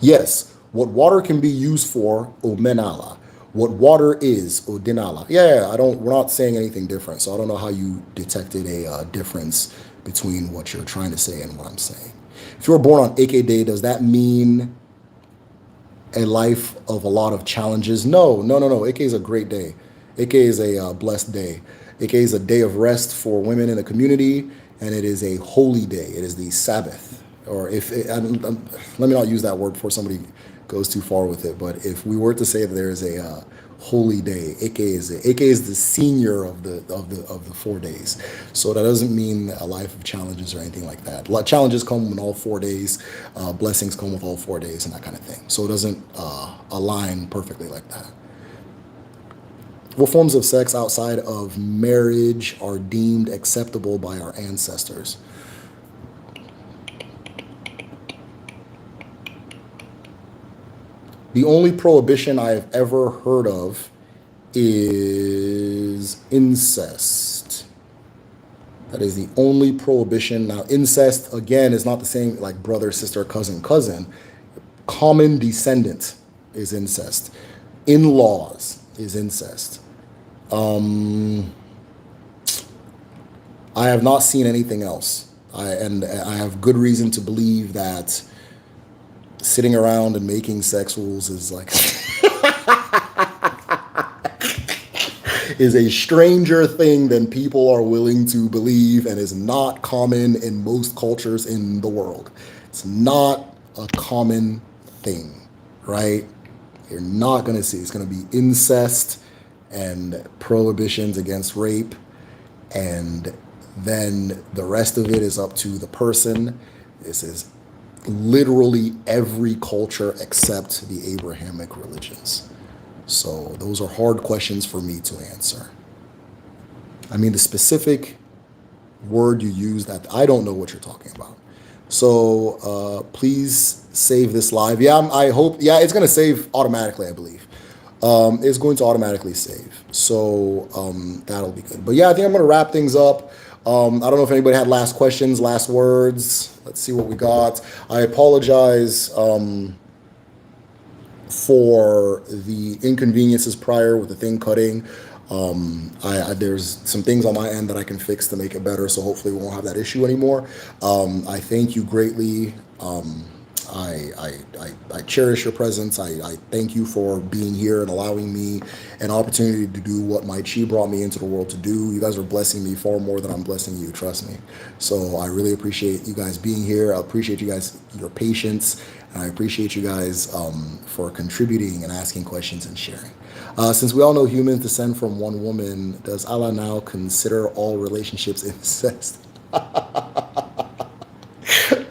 Yes, what water can be used for, Omenala. What water is, Odinala. Yeah, we're not saying anything different, so I don't know how you detected a difference between what you're trying to say and what I'm saying. If you were born on AK Day, does that mean a life of a lot of challenges? No. AK is a great day. AK is a blessed day. AK is a day of rest for women in the community, and it is a holy day. It is the Sabbath. Or let me not use that word before somebody goes too far with it. But if we were to say that there is a holy day, AK is the senior of the 4 days. So that doesn't mean a life of challenges or anything like that. Challenges come in all 4 days, blessings come with all 4 days, and that kind of thing. So it doesn't align perfectly like that. What forms of sex outside of marriage are deemed acceptable by our ancestors? The only prohibition I have ever heard of is incest. That is the only prohibition. Now, incest, again, is not the same like brother, sister, cousin. Common descendant is incest. in-laws is incest. Um, I have not seen anything else. And I have good reason to believe that sitting around and making sex rules is like is a stranger thing than people are willing to believe and is not common in most cultures in the world. It's not a common thing, right? You're not going to see. It's going to be incest and prohibitions against rape, and then the rest of it is up to the person. This is literally every culture except the Abrahamic religions. So those are hard questions for me to answer. I mean, the specific word you use, that I don't know what you're talking about. So please save this live. Yeah, I hope. Yeah, it's gonna save automatically, I believe. It's going to automatically save. So that'll be good. But yeah, I think I'm gonna wrap things up. I don't know if anybody had last questions, last words. Let's see what we got. I apologize for the inconveniences prior with the thing cutting. There's some things on my end that I can fix to make it better, so hopefully we won't have that issue anymore. I thank you greatly. I cherish your presence. I thank you for being here and allowing me an opportunity to do what my chi brought me into the world to do. You guys are blessing me far more than I'm blessing you, trust me. So I really appreciate you guys being here. I appreciate you guys, your patience, and I appreciate you guys for contributing and asking questions and sharing. Since we all know humans descend from one woman, does Allah now consider all relationships incest?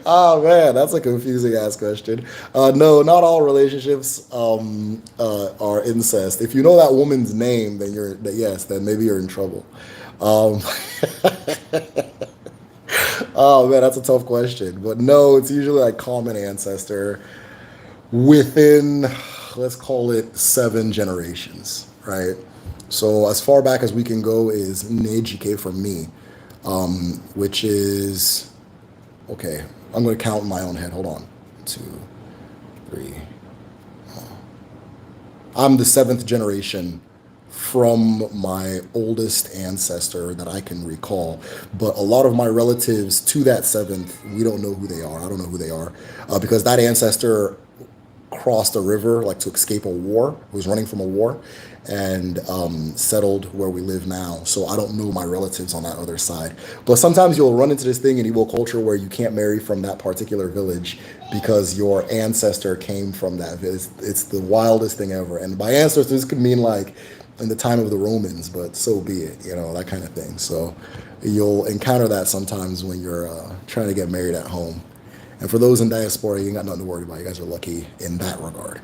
Oh man, that's a confusing ass question. No, not all relationships are incest. If you know that woman's name, then yes, then maybe you're in trouble. Um, oh man, that's a tough question. But no, it's usually like common ancestor within, let's call it 7 generations, right? So as far back as we can go is Nejike for me, which is okay. I'm going to count in my own head. Hold on. 2, 3. I'm the 7th generation from my oldest ancestor that I can recall. But a lot of my relatives to that 7th, we don't know who they are. I don't know who they are because that ancestor crossed a river like to escape a war, was running from a war, and settled where we live now. So I don't know my relatives on that other side. But sometimes you'll run into this thing in Igbo culture where you can't marry from that particular village because your ancestor came from that village. It's the wildest thing ever. And by ancestors, this could mean like in the time of the Romans, but so be it, that kind of thing. So you'll encounter that sometimes when you're trying to get married at home. And for those in diaspora, you ain't got nothing to worry about. You guys are lucky in that regard.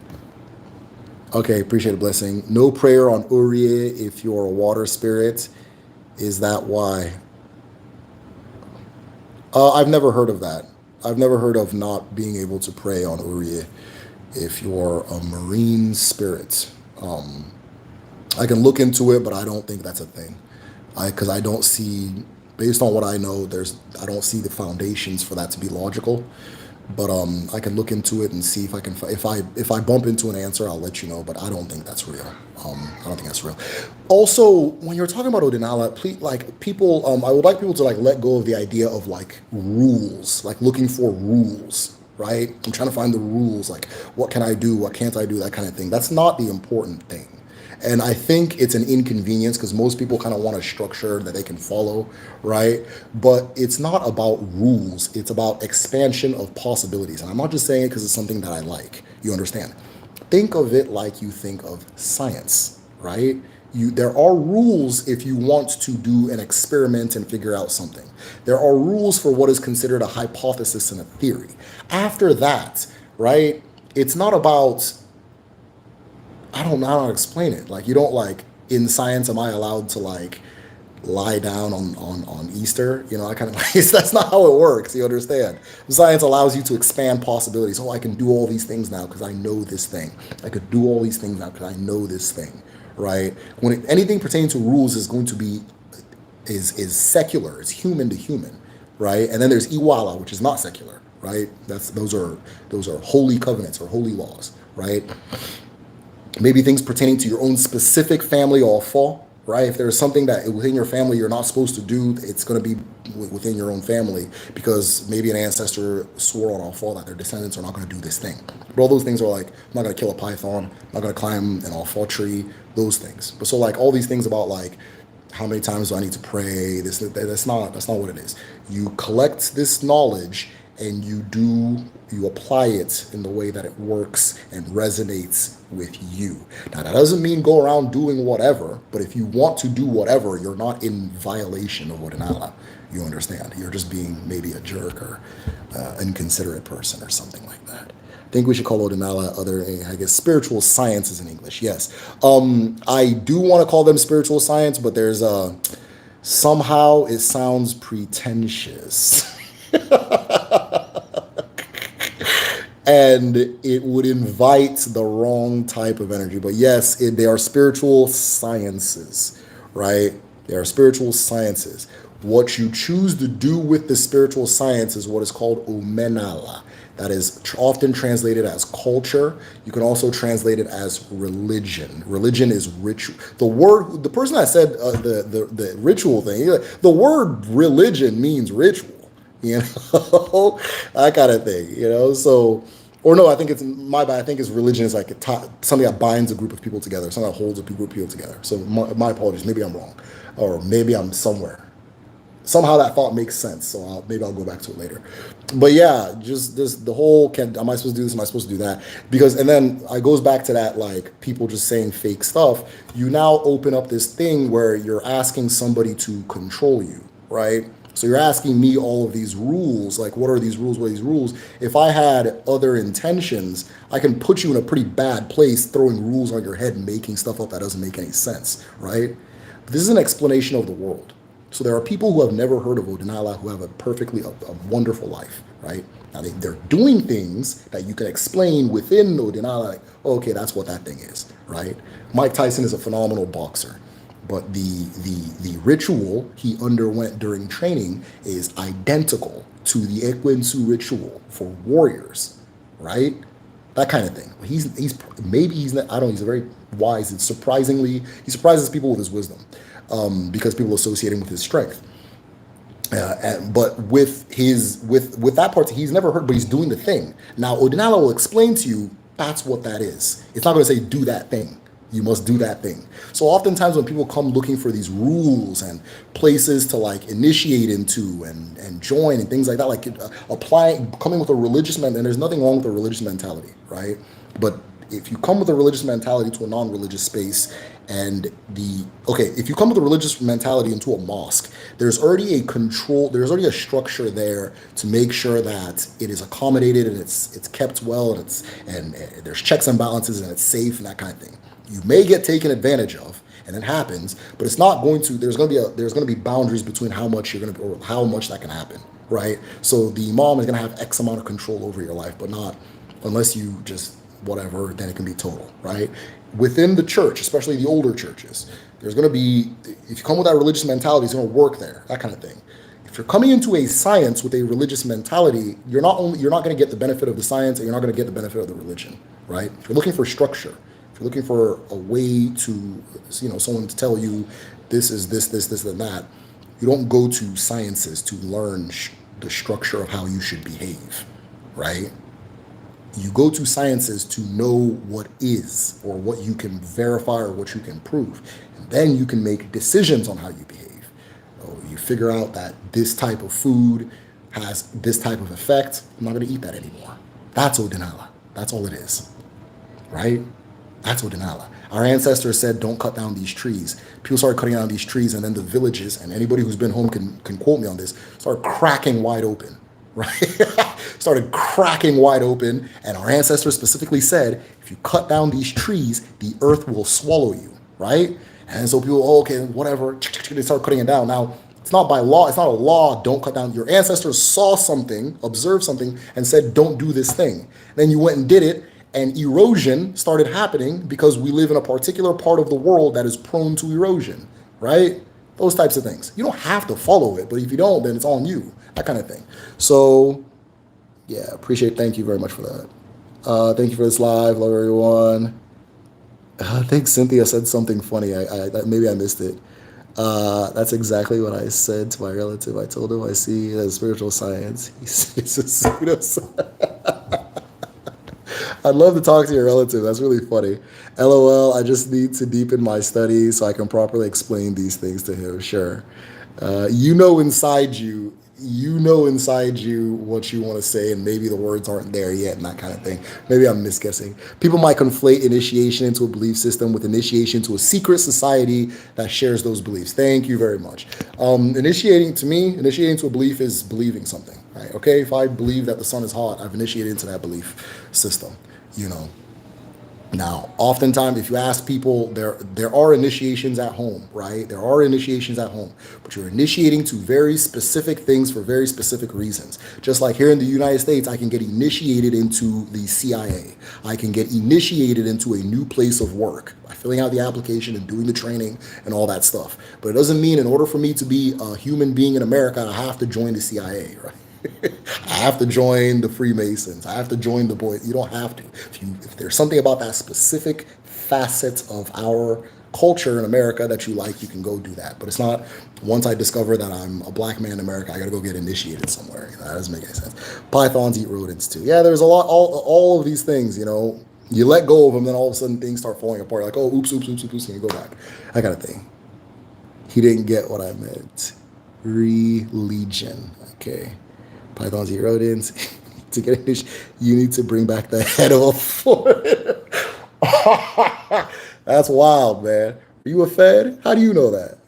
Okay, appreciate the blessing. No prayer on Uriye if you're a water spirit. Is that why? I've never heard of that. I've never heard of not being able to pray on Uriye if you're a marine spirit. I can look into it, but I don't think that's a thing. Because I don't see, based on what I know, I don't see the foundations for that to be logical. But I can look into it and see if I can. If I bump into an answer, I'll let you know. But I don't think that's real. I don't think that's real. Also, when you're talking about Odinala, please, like people, I would like people to like let go of the idea of like rules, like looking for rules, right? I'm trying to find the rules, like what can I do, what can't I do, that kind of thing. That's not the important thing. And I think it's an inconvenience because most people kind of want a structure that they can follow, right? But it's not about rules. It's about expansion of possibilities. And I'm not just saying it because it's something that I like. You understand? Think of it like you think of science, right? There are rules if you want to do an experiment and figure out something. There are rules for what is considered a hypothesis and a theory. After that, right, it's not about, I don't know how to explain it. Like you don't like in science, am I allowed to like lie down on Easter? I kind of like that's not how it works. You understand? Science allows you to expand possibilities. Oh, I can do all these things now because I know this thing. I could do all these things now because I know this thing, right? Anything pertaining to rules is going to be is secular. It's human to human, right? And then there's Iwala, which is not secular, right? Those are holy covenants or holy laws, right? Maybe things pertaining to your own specific family all fall, right? If there's something that within your family you're not supposed to do, it's going to be within your own family because maybe an ancestor swore on all fall that their descendants are not going to do this thing. But all those things are like, I'm not going to kill a python, I'm not going to climb an all fall tree, those things. But so like all these things about like how many times do I need to pray? That's not what it is. You collect this knowledge and you apply it in the way that it works and resonates with you. Now that doesn't mean go around doing whatever, but if you want to do whatever, you're not in violation of Avoidance Ana. You understand? You're just being maybe a jerk or inconsiderate person or something like that. I think we should call Avoidance Ana other, I guess, spiritual sciences in English. Yes, I do want to call them spiritual science, but there's somehow it sounds pretentious. And it would invite the wrong type of energy. But yes, they are spiritual sciences, right? They are spiritual sciences. What you choose to do with the spiritual science is what is called omenala. That is often translated as culture. You can also translate it as religion. Religion is ritual. The person that said the ritual thing, the word religion means ritual. You know, that kind of thing. You know, so. Or no, I think it's my bad. I think it's religion is like something that binds a group of people together, something that holds a group of people together. So my apologies. Maybe I'm wrong, or maybe I'm somewhere. Somehow that thought makes sense. So maybe I'll go back to it later. But yeah, just this the whole am I supposed to do this? Am I supposed to do that? Because and then it goes back to that like people just saying fake stuff. You now open up this thing where you're asking somebody to control you, right? So you're asking me all of these rules, like what are these rules, what are these rules? If I had other intentions, I can put you in a pretty bad place throwing rules on your head and making stuff up that doesn't make any sense, right? But this is an explanation of the world. So there are people who have never heard of Avoidance Ana who have a wonderful life, right? Now they're doing things that you can explain within Avoidance Ana, like, oh, okay, that's what that thing is, right? Mike Tyson is a phenomenal boxer. But the ritual he underwent during training is identical to the Ekwensu ritual for warriors, right? That kind of thing. He's not, I don't know, he's a very wise and he surprises people with his wisdom because people associate him with his strength. But with that part, he's never heard, but he's doing the thing. Now, Avoidance Ana will explain to you that's what that is. It's not going to say do that thing. You must do that thing. So oftentimes when people come looking for these rules and places to like initiate into and join and things like that, like coming with a religious mentality, and there's nothing wrong with a religious mentality, right? But if you come with a religious mentality to a non-religious space if you come with a religious mentality into a mosque, there's already a structure there to make sure that it is accommodated and it's kept well and there's checks and balances and it's safe and that kind of thing. You may get taken advantage of, and it happens, but it's not going to. There's going to be boundaries between how much that can happen, right? So the imam is going to have X amount of control over your life, but not unless you just whatever. Then it can be total, right? Within the church, especially the older churches, there's going to be if you come with that religious mentality, it's going to work there, that kind of thing. If you're coming into a science with a religious mentality, you're not going to get the benefit of the science, and you're not going to get the benefit of the religion, right? If you're looking for structure. You're looking for a way to, someone to tell you this is this, and that. You don't go to sciences to learn the structure of how you should behave, right? You go to sciences to know what is or what you can verify or what you can prove. And then you can make decisions on how you behave. You figure out that this type of food has this type of effect. I'm not going to eat that anymore. That's Avoidance Ana. That's all it is, right? That's Avoidance Ana. Our ancestors said, don't cut down these trees. People started cutting down these trees, and then the villages, and anybody who's been home can quote me on this, started cracking wide open, right? Started cracking wide open, and our ancestors specifically said, if you cut down these trees, the earth will swallow you, right? And so people, okay, whatever, they start cutting it down. Now, it's not by law, it's not a law, don't cut down. Your ancestors saw something, observed something, and said, don't do this thing. Then you went and did it, and erosion started happening because we live in a particular part of the world that is prone to erosion, right? Those types of things. You don't have to follow it, but if you don't, then it's on you, that kind of thing. So, yeah, thank you very much for that. Thank you for this live, love everyone. I think Cynthia said something funny. Maybe I missed it. That's exactly what I said to my relative. I told him I see it as spiritual science. He says it's a pseudoscience. I'd love to talk to your relative. That's really funny. LOL, I just need to deepen my studies so I can properly explain these things to him. Sure. You know inside you what you want to say, and maybe the words aren't there yet, and that kind of thing. Maybe I'm misguessing. People might conflate initiation into a belief system with initiation to a secret society that shares those beliefs. Thank you very much. Initiating to a belief is believing something, right? Okay, if I believe that the sun is hot, I've initiated into that belief system, you know. Now, oftentimes, if you ask people, there are initiations at home, right? There are initiations at home, but you're initiating to very specific things for very specific reasons. Just like here in the United States, I can get initiated into the CIA. I can get initiated into a new place of work by filling out the application and doing the training and all that stuff. But it doesn't mean in order for me to be a human being in America, I have to join the CIA, right? I have to join the Freemasons. I have to join the boys. You don't have to. If there's something about that specific facet of our culture in America that you like, you can go do that. But it's not once I discover that I'm a black man in America, I got to go get initiated somewhere. That doesn't make any sense. Pythons eat rodents too. Yeah, there's a lot. All of these things. You let go of them, then all of a sudden things start falling apart. Like, oh, oops, oops, oops, oops, oops, and you go back. That kind of thing. He didn't get what I meant. Religion. Okay. Pythons eat rodents. To get English, you need to bring back the head of a foot. That's wild, man. Are you a Fed? How do you know that?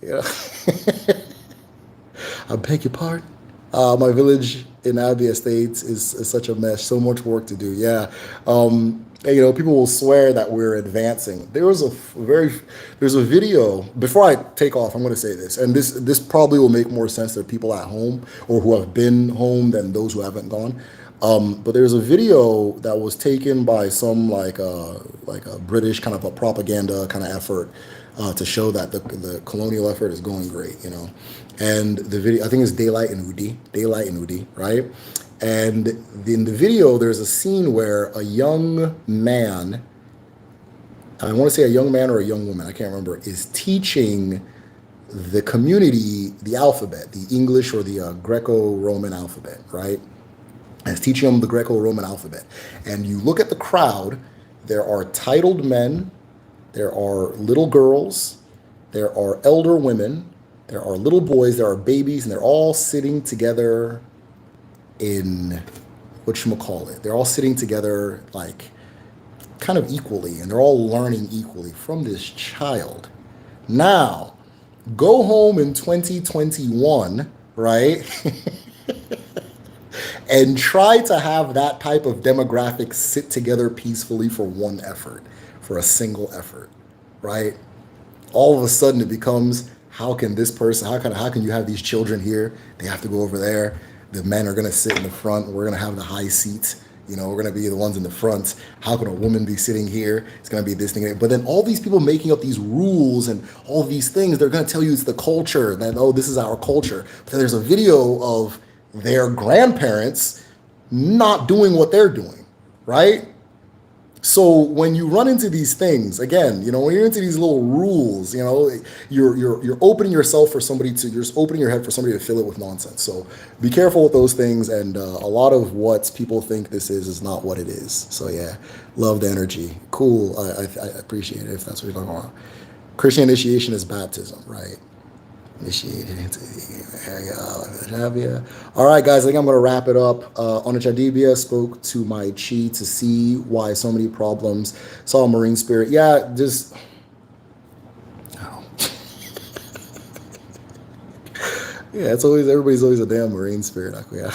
I beg your pardon. My village in Abbey Estates is such a mess. So much work to do. Yeah. And, people will swear that we're advancing. There's a video. Before I take off, I'm going to say this, and this probably will make more sense to people at home or who have been home than those who haven't gone. But there's a video that was taken by some like a British kind of a propaganda kind of effort to show that the colonial effort is going great. And the video, I think it's Daylight in Udi, right? And in the video, there's a scene where a young man, I want to say a young man or a young woman, I can't remember, is teaching the community the alphabet, the English or the Greco-Roman alphabet, right? And it's teaching them the Greco-Roman alphabet. And you look at the crowd, there are titled men, there are little girls, there are elder women, there are little boys, there are babies, and they're all sitting together in whatchamacallit. They're all sitting together like kind of equally, and they're all learning equally from this child. Now, go home in 2021, right? And try to have that type of demographic sit together peacefully for one effort, for a single effort, right? All of a sudden it becomes, how can this person, how can you have these children here? They have to go over there. The men are going to sit in the front. We're going to have the high seats. We're going to be the ones in the front. How can a woman be sitting here? It's going to be this thing. But then all these people making up these rules and all these things, they're going to tell you it's the culture. That, oh, this is our culture. But then there's a video of their grandparents not doing what they're doing, right? So when you run into these things, again, when you're into these little rules, you're opening yourself for somebody to, you're just opening your head for somebody to fill it with nonsense. So be careful with those things. And a lot of what people think this is not what it is. So yeah, love the energy. Cool. I appreciate it if that's what you're talking about. Christian initiation is baptism, right? Initiated into the All right, guys, I think I'm going to wrap it up. Onachadibia spoke to my chi to see why so many problems. Saw a marine spirit. Yeah, just... Oh. Yeah, everybody's always a damn marine spirit. Yeah.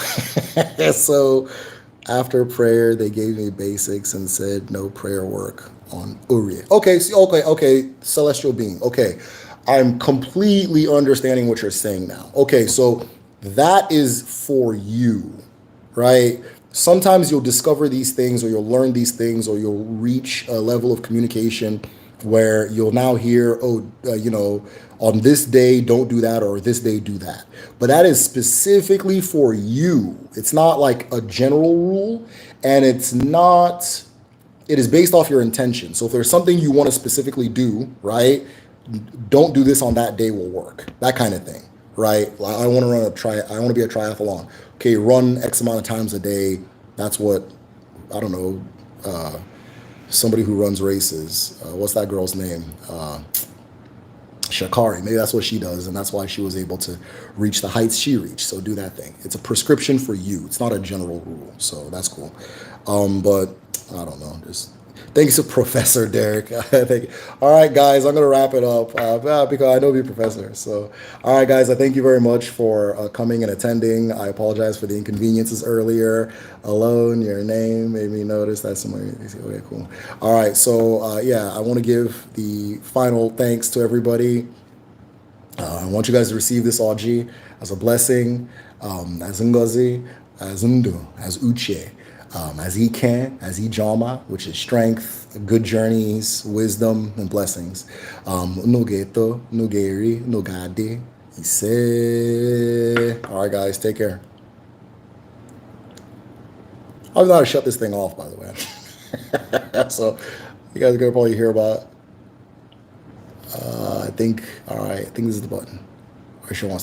So after prayer, they gave me basics and said no prayer work on Uriah. Okay, celestial being. Okay. I'm completely understanding what you're saying now. Okay, so that is for you, right? Sometimes you'll discover these things or you'll learn these things or you'll reach a level of communication where you'll now hear, on this day, don't do that, or this day, do that. But that is specifically for you. It's not like a general rule, and it's not it is based off your intention. So if there's something you want to specifically do, right? Don't do this on that day will work. That kind of thing, right? Like, I want to run a I want to be a triathlon. Okay, run X amount of times a day. That's what, I don't know, somebody who runs races. What's that girl's name? Shakari. Maybe that's what she does, and that's why she was able to reach the heights she reached. So do that thing. It's a prescription for you. It's not a general rule. So that's cool. But I don't know. Just thanks to Professor Derek. Thank you. All right, guys, I'm gonna wrap it up because I know you're professor. So, all right, guys, I thank you very much for coming and attending. I apologize for the inconveniences earlier. Alone, your name made me notice that somebody. Okay, cool. All right, so yeah, I want to give the final thanks to everybody. I want you guys to receive this Oji as a blessing, as Ngozi, as Undu, as Uche, as Iken, as Ijama, which is strength, good journeys, wisdom, and blessings. Nugeto, Nugeri, Nugade, Ise. All right, guys, take care. I don't know how to shut this thing off, by the way. So you guys are gonna probably hear about. I think. All right. I think this is the button. Or she wants.